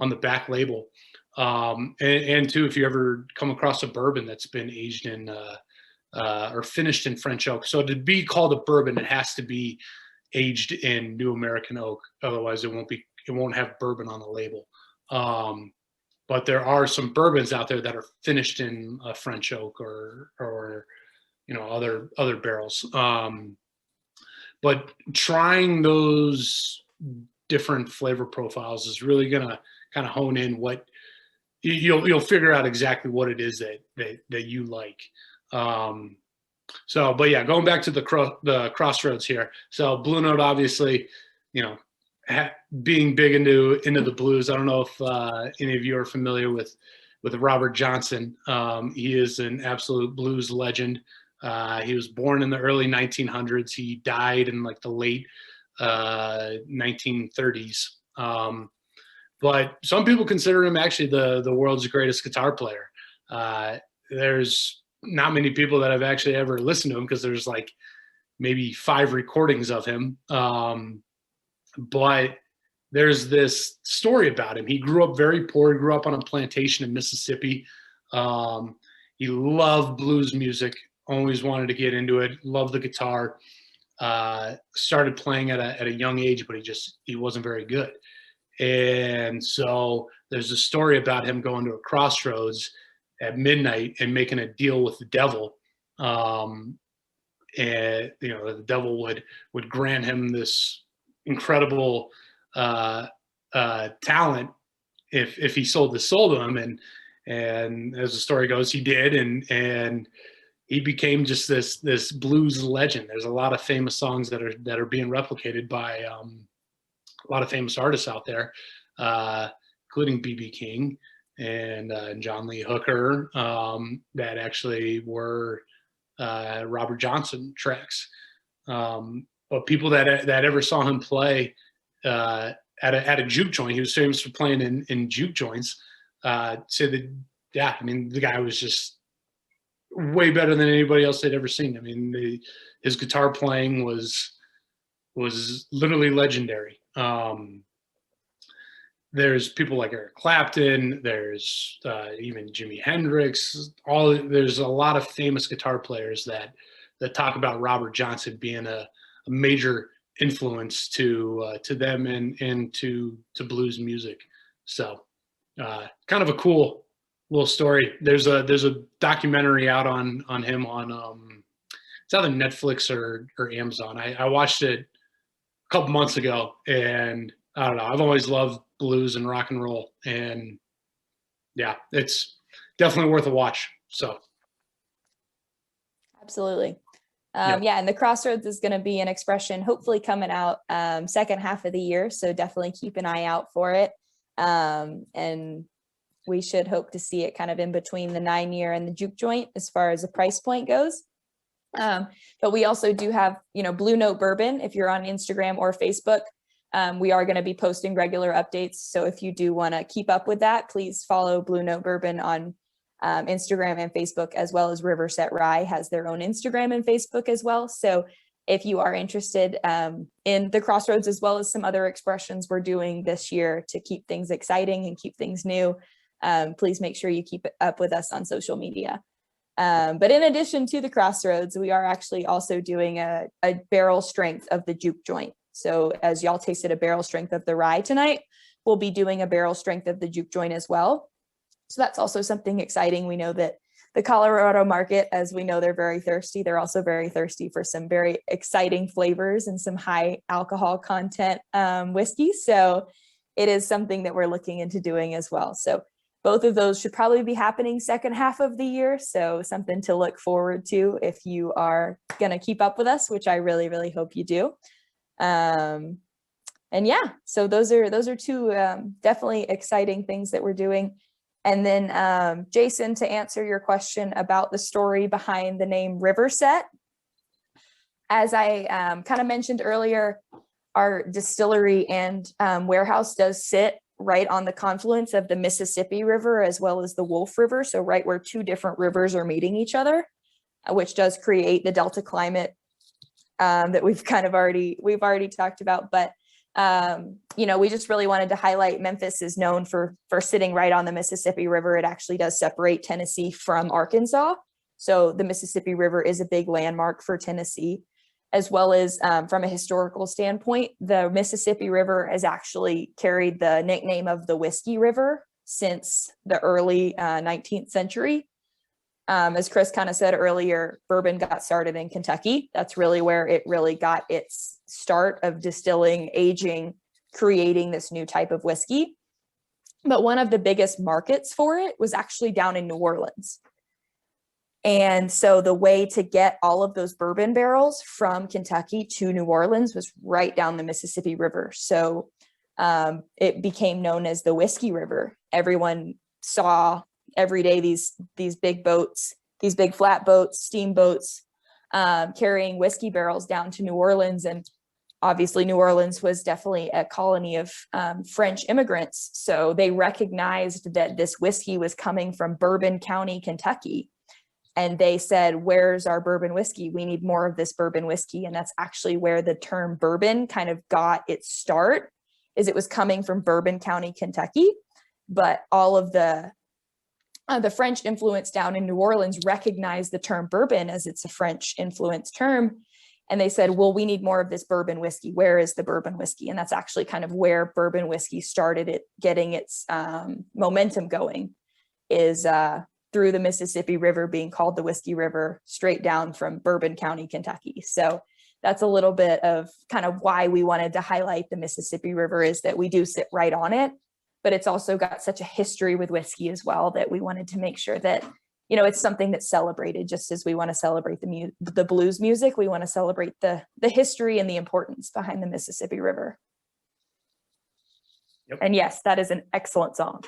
the back label. And too, if you ever come across a bourbon that's been aged in or finished in French oak, so to be called a bourbon, it has to be aged in New American oak. Otherwise, it won't have bourbon on the label. But there are some bourbons out there that are finished in French oak or other barrels. But trying those different flavor profiles is really gonna kind of hone in what you'll figure out exactly what it is that you like. But yeah, going back to the crossroads here. So Blue Note, obviously, being big into the blues. I don't know if any of you are familiar with Robert Johnson. He is an absolute blues legend. He was born in the early 1900s. He died in like the late 1930s. But some people consider him actually the world's greatest guitar player. There's not many people that have actually ever listened to him because there's like maybe 5 recordings of him. But there's this story about him. He grew up very poor. He grew up on a plantation in Mississippi. He loved blues music, always wanted to get into it, loved the guitar. Started playing at a young age, but he wasn't very good. And so there's a story about him going to a crossroads at midnight and making a deal with the devil. And the devil would grant him this incredible talent if he sold his soul to him. And as the story goes, he did, and he became just this blues legend. There's a lot of famous songs that are being replicated by a lot of famous artists out there, including B.B. King and John Lee Hooker, that actually were Robert Johnson tracks. But people that ever saw him play at a juke joint, he was famous for playing in juke joints, said that, yeah, I mean, the guy was just way better than anybody else they'd ever seen. I mean, his guitar playing was literally legendary. There's people like Eric Clapton, there's even Jimi Hendrix, there's a lot of famous guitar players that talk about Robert Johnson being a major influence to them and to blues music. So kind of a cool little story. There's a documentary out on him on it's either Netflix or Amazon. I watched it a couple months ago, and I don't know, I've always loved blues and rock and roll, and yeah, it's definitely worth a watch. So absolutely. Yeah, and the Crossroads is going to be an expression hopefully coming out second half of the year, so definitely keep an eye out for it. And we should hope to see it kind of in between the 9-year and the Juke Joint as far as the price point goes. But we also do have, Blue Note Bourbon. If you're on Instagram or Facebook, we are going to be posting regular updates. So if you do want to keep up with that, please follow Blue Note Bourbon on Instagram and Facebook, as well as Riverset Rye has their own Instagram and Facebook as well. So if you are interested in the Crossroads, as well as some other expressions we're doing this year to keep things exciting and keep things new, please make sure you keep up with us on social media. But in addition to the Crossroads, we are actually also doing a barrel strength of the Juke Joint. So as y'all tasted a barrel strength of the rye tonight, we'll be doing a barrel strength of the Juke Joint as well. So that's also something exciting. We know that the Colorado market, as we know, they're very thirsty. They're also very thirsty for some very exciting flavors and some high alcohol content whiskey. So it is something that we're looking into doing as well. So both of those should probably be happening second half of the year. So something to look forward to if you are going to keep up with us, which I really, really hope you do. And yeah, so those are two definitely exciting things that we're doing. And then Jason, to answer your question about the story behind the name Riverset, as I kind of mentioned earlier, our distillery and warehouse does sit right on the confluence of the Mississippi River as well as the Wolf River. So right where two different rivers are meeting each other, which does create the Delta climate that we've already talked about. But we just really wanted to highlight Memphis is known for sitting right on the Mississippi River. It actually does separate Tennessee from Arkansas. So the Mississippi River is a big landmark for Tennessee, as well as from a historical standpoint. The Mississippi River has actually carried the nickname of the Whiskey River since the early 19th century. As Chris kind of said earlier, bourbon got started in Kentucky. That's really where it really got its start of distilling, aging, creating this new type of whiskey. But one of the biggest markets for it was actually down in New Orleans. And so the way to get all of those bourbon barrels from Kentucky to New Orleans was right down the Mississippi River. So it became known as the Whiskey River. Everyone saw every day these big boats, these big flat boats, steamboats, carrying whiskey barrels down to New Orleans. And obviously New Orleans was definitely a colony of French immigrants. So they recognized that this whiskey was coming from Bourbon County, Kentucky. And they said, where's our bourbon whiskey? We need more of this bourbon whiskey. And that's actually where the term bourbon kind of got its start, is it was coming from Bourbon County, Kentucky. But all of the French influence down in New Orleans recognized the term bourbon as it's a French influence term. And they said, well, we need more of this bourbon whiskey. Where is the bourbon whiskey? And that's actually kind of where bourbon whiskey started it getting its momentum going, is through the Mississippi River being called the Whiskey River, straight down from Bourbon County, Kentucky. So that's a little bit of kind of why we wanted to highlight the Mississippi River, is that we do sit right on it, but it's also got such a history with whiskey as well, that we wanted to make sure that, it's something that's celebrated. Just as we want to celebrate the blues music, we want to celebrate the history and the importance behind the Mississippi River. Yep. And yes, that is an excellent song.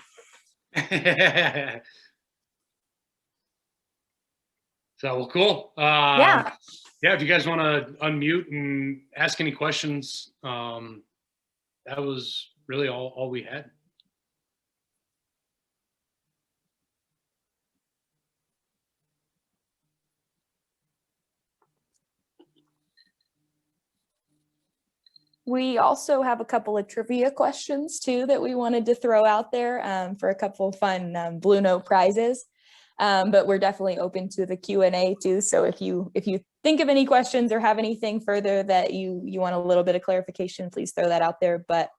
So, well, cool. Yeah, if you guys want to unmute and ask any questions, that was really all we had. We also have a couple of trivia questions too that we wanted to throw out there for a couple of fun Blue Note prizes. But we're definitely open to the Q&A too. So if you think of any questions or have anything further that you want a little bit of clarification, please throw that out there. But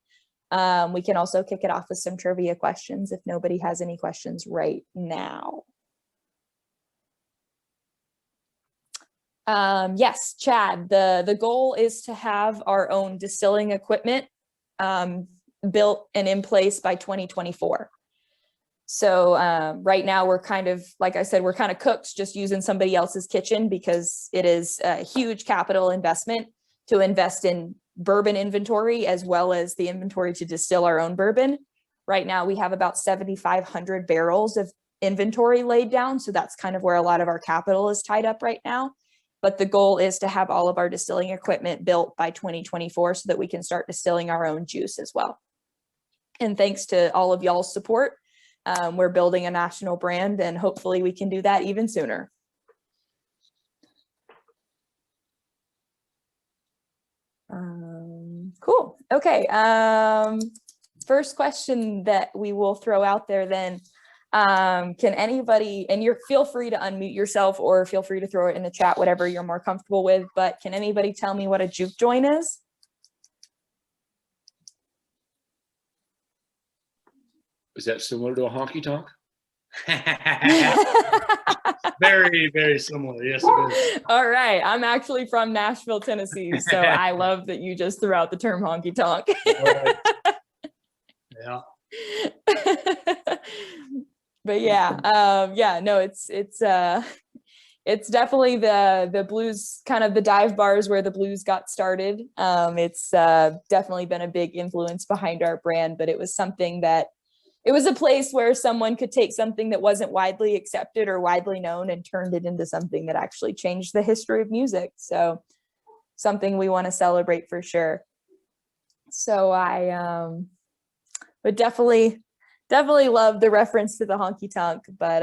we can also kick it off with some trivia questions if nobody has any questions right now. Yes, Chad, the goal is to have our own distilling equipment built and in place by 2024. So right now we're kind of, like I said, we're kind of cooks just using somebody else's kitchen, because it is a huge capital investment to invest in bourbon inventory as well as the inventory to distill our own bourbon. Right now we have about 7,500 barrels of inventory laid down. So that's kind of where a lot of our capital is tied up right now. But the goal is to have all of our distilling equipment built by 2024 so that we can start distilling our own juice as well. And thanks to all of y'all's support, we're building a national brand, and hopefully we can do that even sooner. Cool. Okay. First question that we will throw out there then. Can anybody, and feel free to unmute yourself or feel free to throw it in the chat, whatever you're more comfortable with, but can anybody tell me what a juke joint is? Is that similar to a honky tonk? Very, very similar. Yes, it is. All right. I'm actually from Nashville, Tennessee, so I love that you just threw out the term honky tonk. Yeah. But yeah, no, it's definitely the blues, kind of the dive bars where the blues got started. It's definitely been a big influence behind our brand, but it was something that, it was a place where someone could take something that wasn't widely accepted or widely known and turned it into something that actually changed the history of music. So something we want to celebrate for sure. So I would definitely love the reference to the honky tonk, but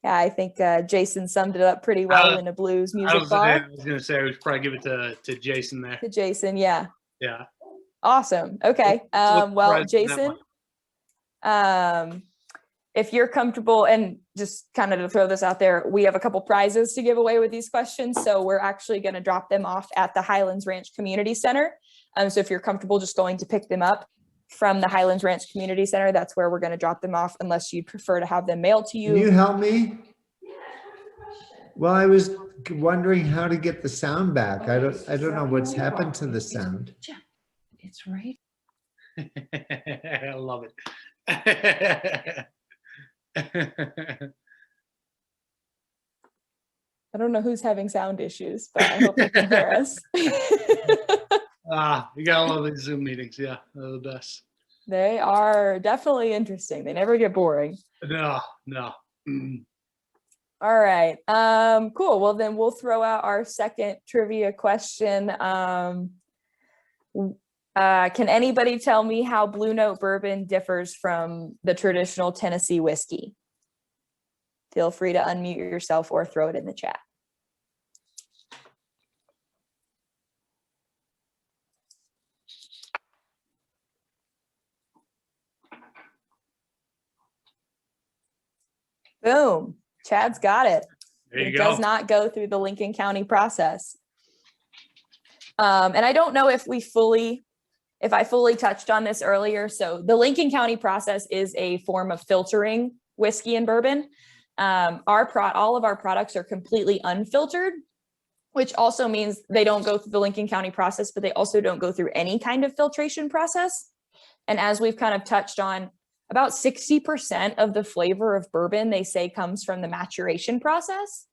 yeah, I think Jason summed it up pretty well in a blues music bar. I was gonna say we should probably give it to Jason there. To Jason, yeah. Yeah. Awesome. Okay. Well, Jason, one. if you're comfortable, and just kind of to throw this out there, we have a couple prizes to give away with these questions. So we're actually going to drop them off at the Highlands Ranch Community Center. So if you're comfortable just going to pick them up from the Highlands Ranch Community Center, that's where we're going to drop them off, unless you prefer to have them mailed to you. Can you help me? Well, I was wondering how to get the sound back. I don't know what's happened to the sound. It's right. I love it. I don't know who's having sound issues, but I hope you can hear us. You got all these Zoom meetings. Yeah, they're the best. They are definitely interesting. They never get boring. No. All right. Cool. Well, then we'll throw out our second trivia question. Can anybody tell me how Blue Note bourbon differs from the traditional Tennessee whiskey? Feel free to unmute yourself or throw it in the chat. Boom. Chad's got it. There you It go. does not go through the Lincoln County process. And I don't know if I fully touched on this earlier. So the Lincoln County process is a form of filtering whiskey and bourbon. All of our products are completely unfiltered, which also means they don't go through the Lincoln County process, but they also don't go through any kind of filtration process. And as we've kind of touched on, about 60% of the flavor of bourbon, they say, comes from the maturation process.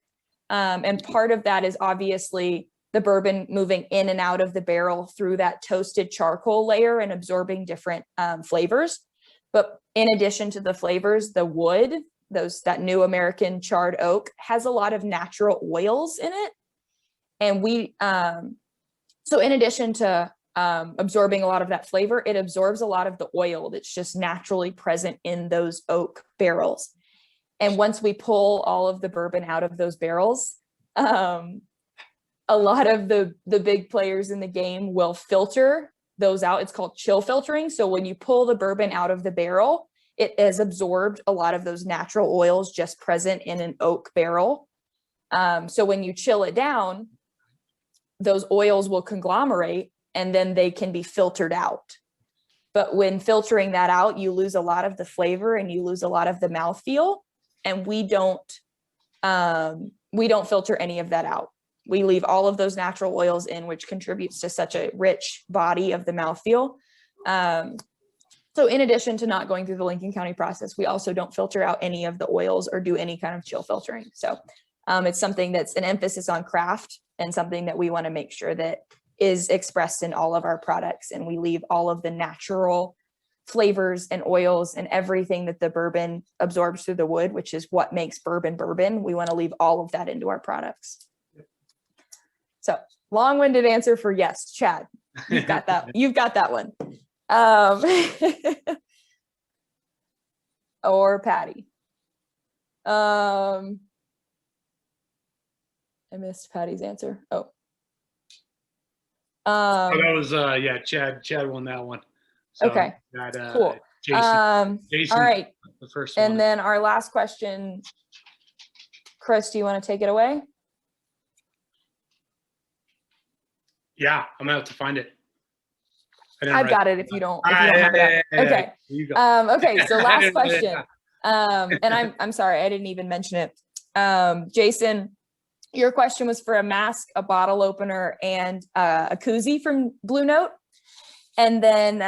And part of that is obviously the bourbon moving in and out of the barrel through that toasted charcoal layer and absorbing different flavors. But in addition to the flavors, the wood, that new American charred oak, has a lot of natural oils in it. And so in addition to absorbing a lot of that flavor, it absorbs a lot of the oil that's just naturally present in those oak barrels. And once we pull all of the bourbon out of those barrels, a lot of the big players in the game will filter those out. It's called chill filtering. So when you pull the bourbon out of the barrel, it has absorbed a lot of those natural oils just present in an oak barrel. So when you chill it down, those oils will conglomerate and then they can be filtered out. But when filtering that out, you lose a lot of the flavor and you lose a lot of the mouthfeel. And we don't filter any of that out. We leave all of those natural oils in, which contributes to such a rich body of the mouthfeel. So in addition to not going through the Lincoln County process, we also don't filter out any of the oils or do any kind of chill filtering. So it's something that's an emphasis on craft and something that we want to make sure that is expressed in all of our products. And we leave all of the natural flavors and oils and everything that the bourbon absorbs through the wood, which is what makes bourbon bourbon. We want to leave all of that into our products. So long-winded answer for yes, Chad. You've got that. You've got that one. Or Patty. I missed Patty's answer. Oh. That was yeah, Chad won that one. So okay. That, cool. Jason, all right. The first and one. Then our last question, Chris, do you want to take it away? Yeah, I'm gonna have to find it. I've got it if you don't have it. Okay. You go. Okay, so last question. And I'm sorry, I didn't even mention it. Jason, your question was for a mask, a bottle opener, and a koozie from Blue Note. And then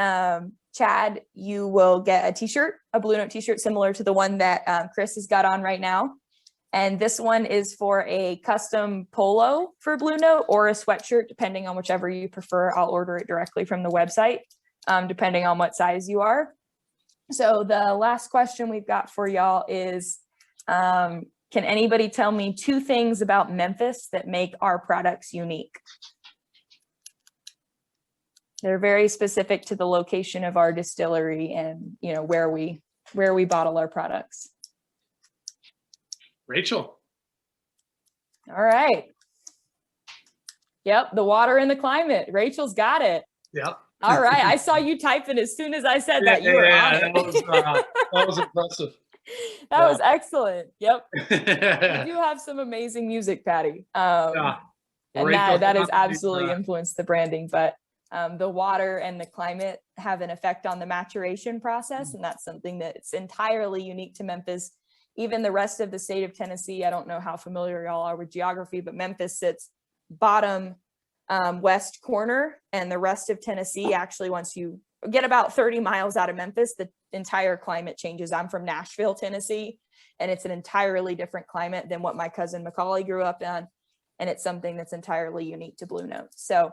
Chad, you will get a t-shirt, a Blue Note t-shirt similar to the one that Chris has got on right now. And this one is for a custom polo for Blue Note or a sweatshirt, depending on whichever you prefer. I'll order it directly from the website, depending on what size you are. So the last question we've got for y'all is, Can anybody tell me 2 things about Memphis that make our products unique? They're very specific to the location of our distillery and, you know, where we bottle our products. Rachel. All right. Yep, the water and the climate. Rachel's got it. Yep. All right. I saw you typing as soon as I said that. You were on it. That was impressive. That was excellent. Yep. You do have some amazing music, Patty. Yeah. And that has absolutely influenced the branding, but the water and the climate have an effect on the maturation process. And that's something that's entirely unique to Memphis. Even the rest of the state of Tennessee, I don't know how familiar y'all are with geography, but Memphis sits bottom west corner, and the rest of Tennessee, actually, once you get about 30 miles out of Memphis, the entire climate changes. I'm from Nashville, Tennessee, and it's an entirely different climate than what my cousin Macaulay grew up in. And it's something that's entirely unique to Blue Note. So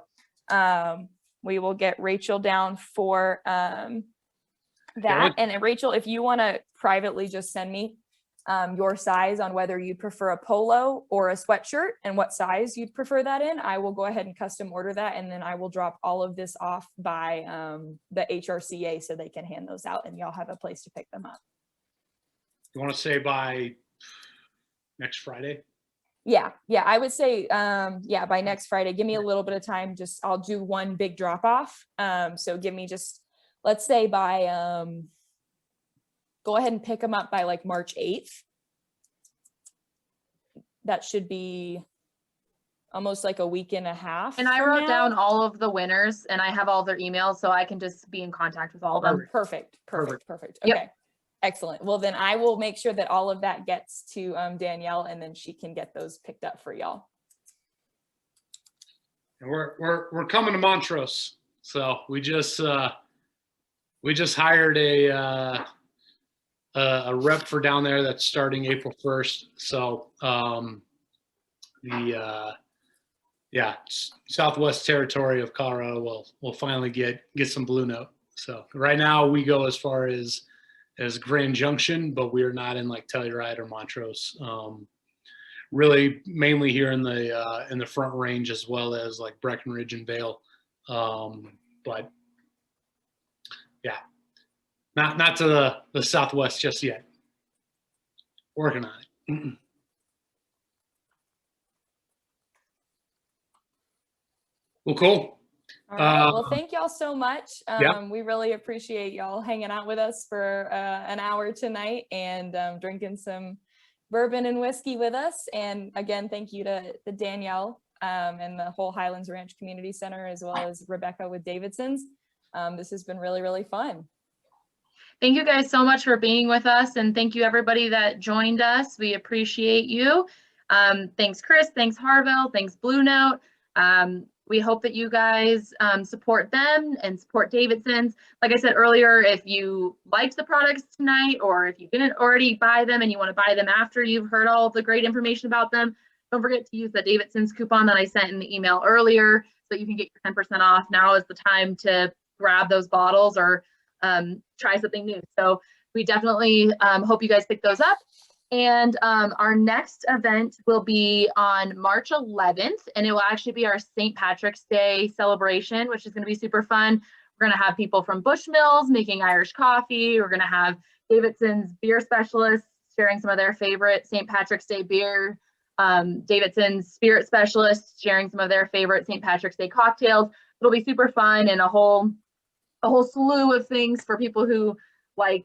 we will get Rachel down for that. And Rachel, if you want to privately just send me your size on whether you prefer a polo or a sweatshirt and what size you'd prefer that in, I will go ahead and custom order that. And then I will drop all of this off by the HRCA so they can hand those out and y'all have a place to pick them up. You want to say by next Friday? Yeah, I would say, by next Friday. Give me a little bit of time. I'll do one big drop off. So give me let's say by, go ahead and pick them up by like March 8th. That should be almost like a week and a half. And I wrote down all of the winners and I have all their emails, so I can just be in contact with all of them. Perfect. Okay. Yep. Excellent. Well, then I will make sure that all of that gets to Danielle, and then she can get those picked up for y'all. And we're coming to Montrose, so we just hired a rep for down there that's starting April 1st. So Southwest Territory of Colorado will finally get some Blue Note. So right now we go as far as Grand Junction, but we are not in like Telluride or Montrose. Really, mainly here in the Front Range, as well as like Breckenridge and Vail. But yeah, not to the Southwest just yet. Working on it. Well, cool. All right. Well, thank y'all so much. Yeah. We really appreciate y'all hanging out with us for an hour tonight and drinking some bourbon and whiskey with us. And again, thank you to Danielle and the whole Highlands Ranch Community Center, as well as Rebecca with Davidsons. This has been really, really fun. Thank you guys so much for being with us, and thank you everybody that joined us. We appreciate you. Thanks Chris, thanks Harville, thanks Blue Note. We hope that you guys support them and support Davidsons. Like I said earlier, if you liked the products tonight, or if you didn't already buy them and you want to buy them after you've heard all the great information about them, don't forget to use the Davidsons coupon that I sent in the email earlier so you can get your 10% off. Now is the time to grab those bottles or try something new. So we definitely hope you guys pick those up. And our next event will be on March 11th, and it will actually be our St. Patrick's Day celebration, which is going to be super fun. We're going to have people from Bushmills making Irish coffee. We're going to have Davidson's beer specialists sharing some of their favorite St. Patrick's Day beer. Davidson's spirit specialists sharing some of their favorite St. Patrick's Day cocktails. It'll be super fun, and a whole slew of things for people who like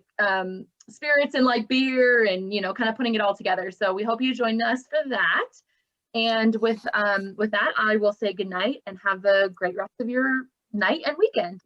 spirits and like beer, and kind of putting it all together. So we hope you join us for that. And with that, I will say good night and have a great rest of your night and weekend.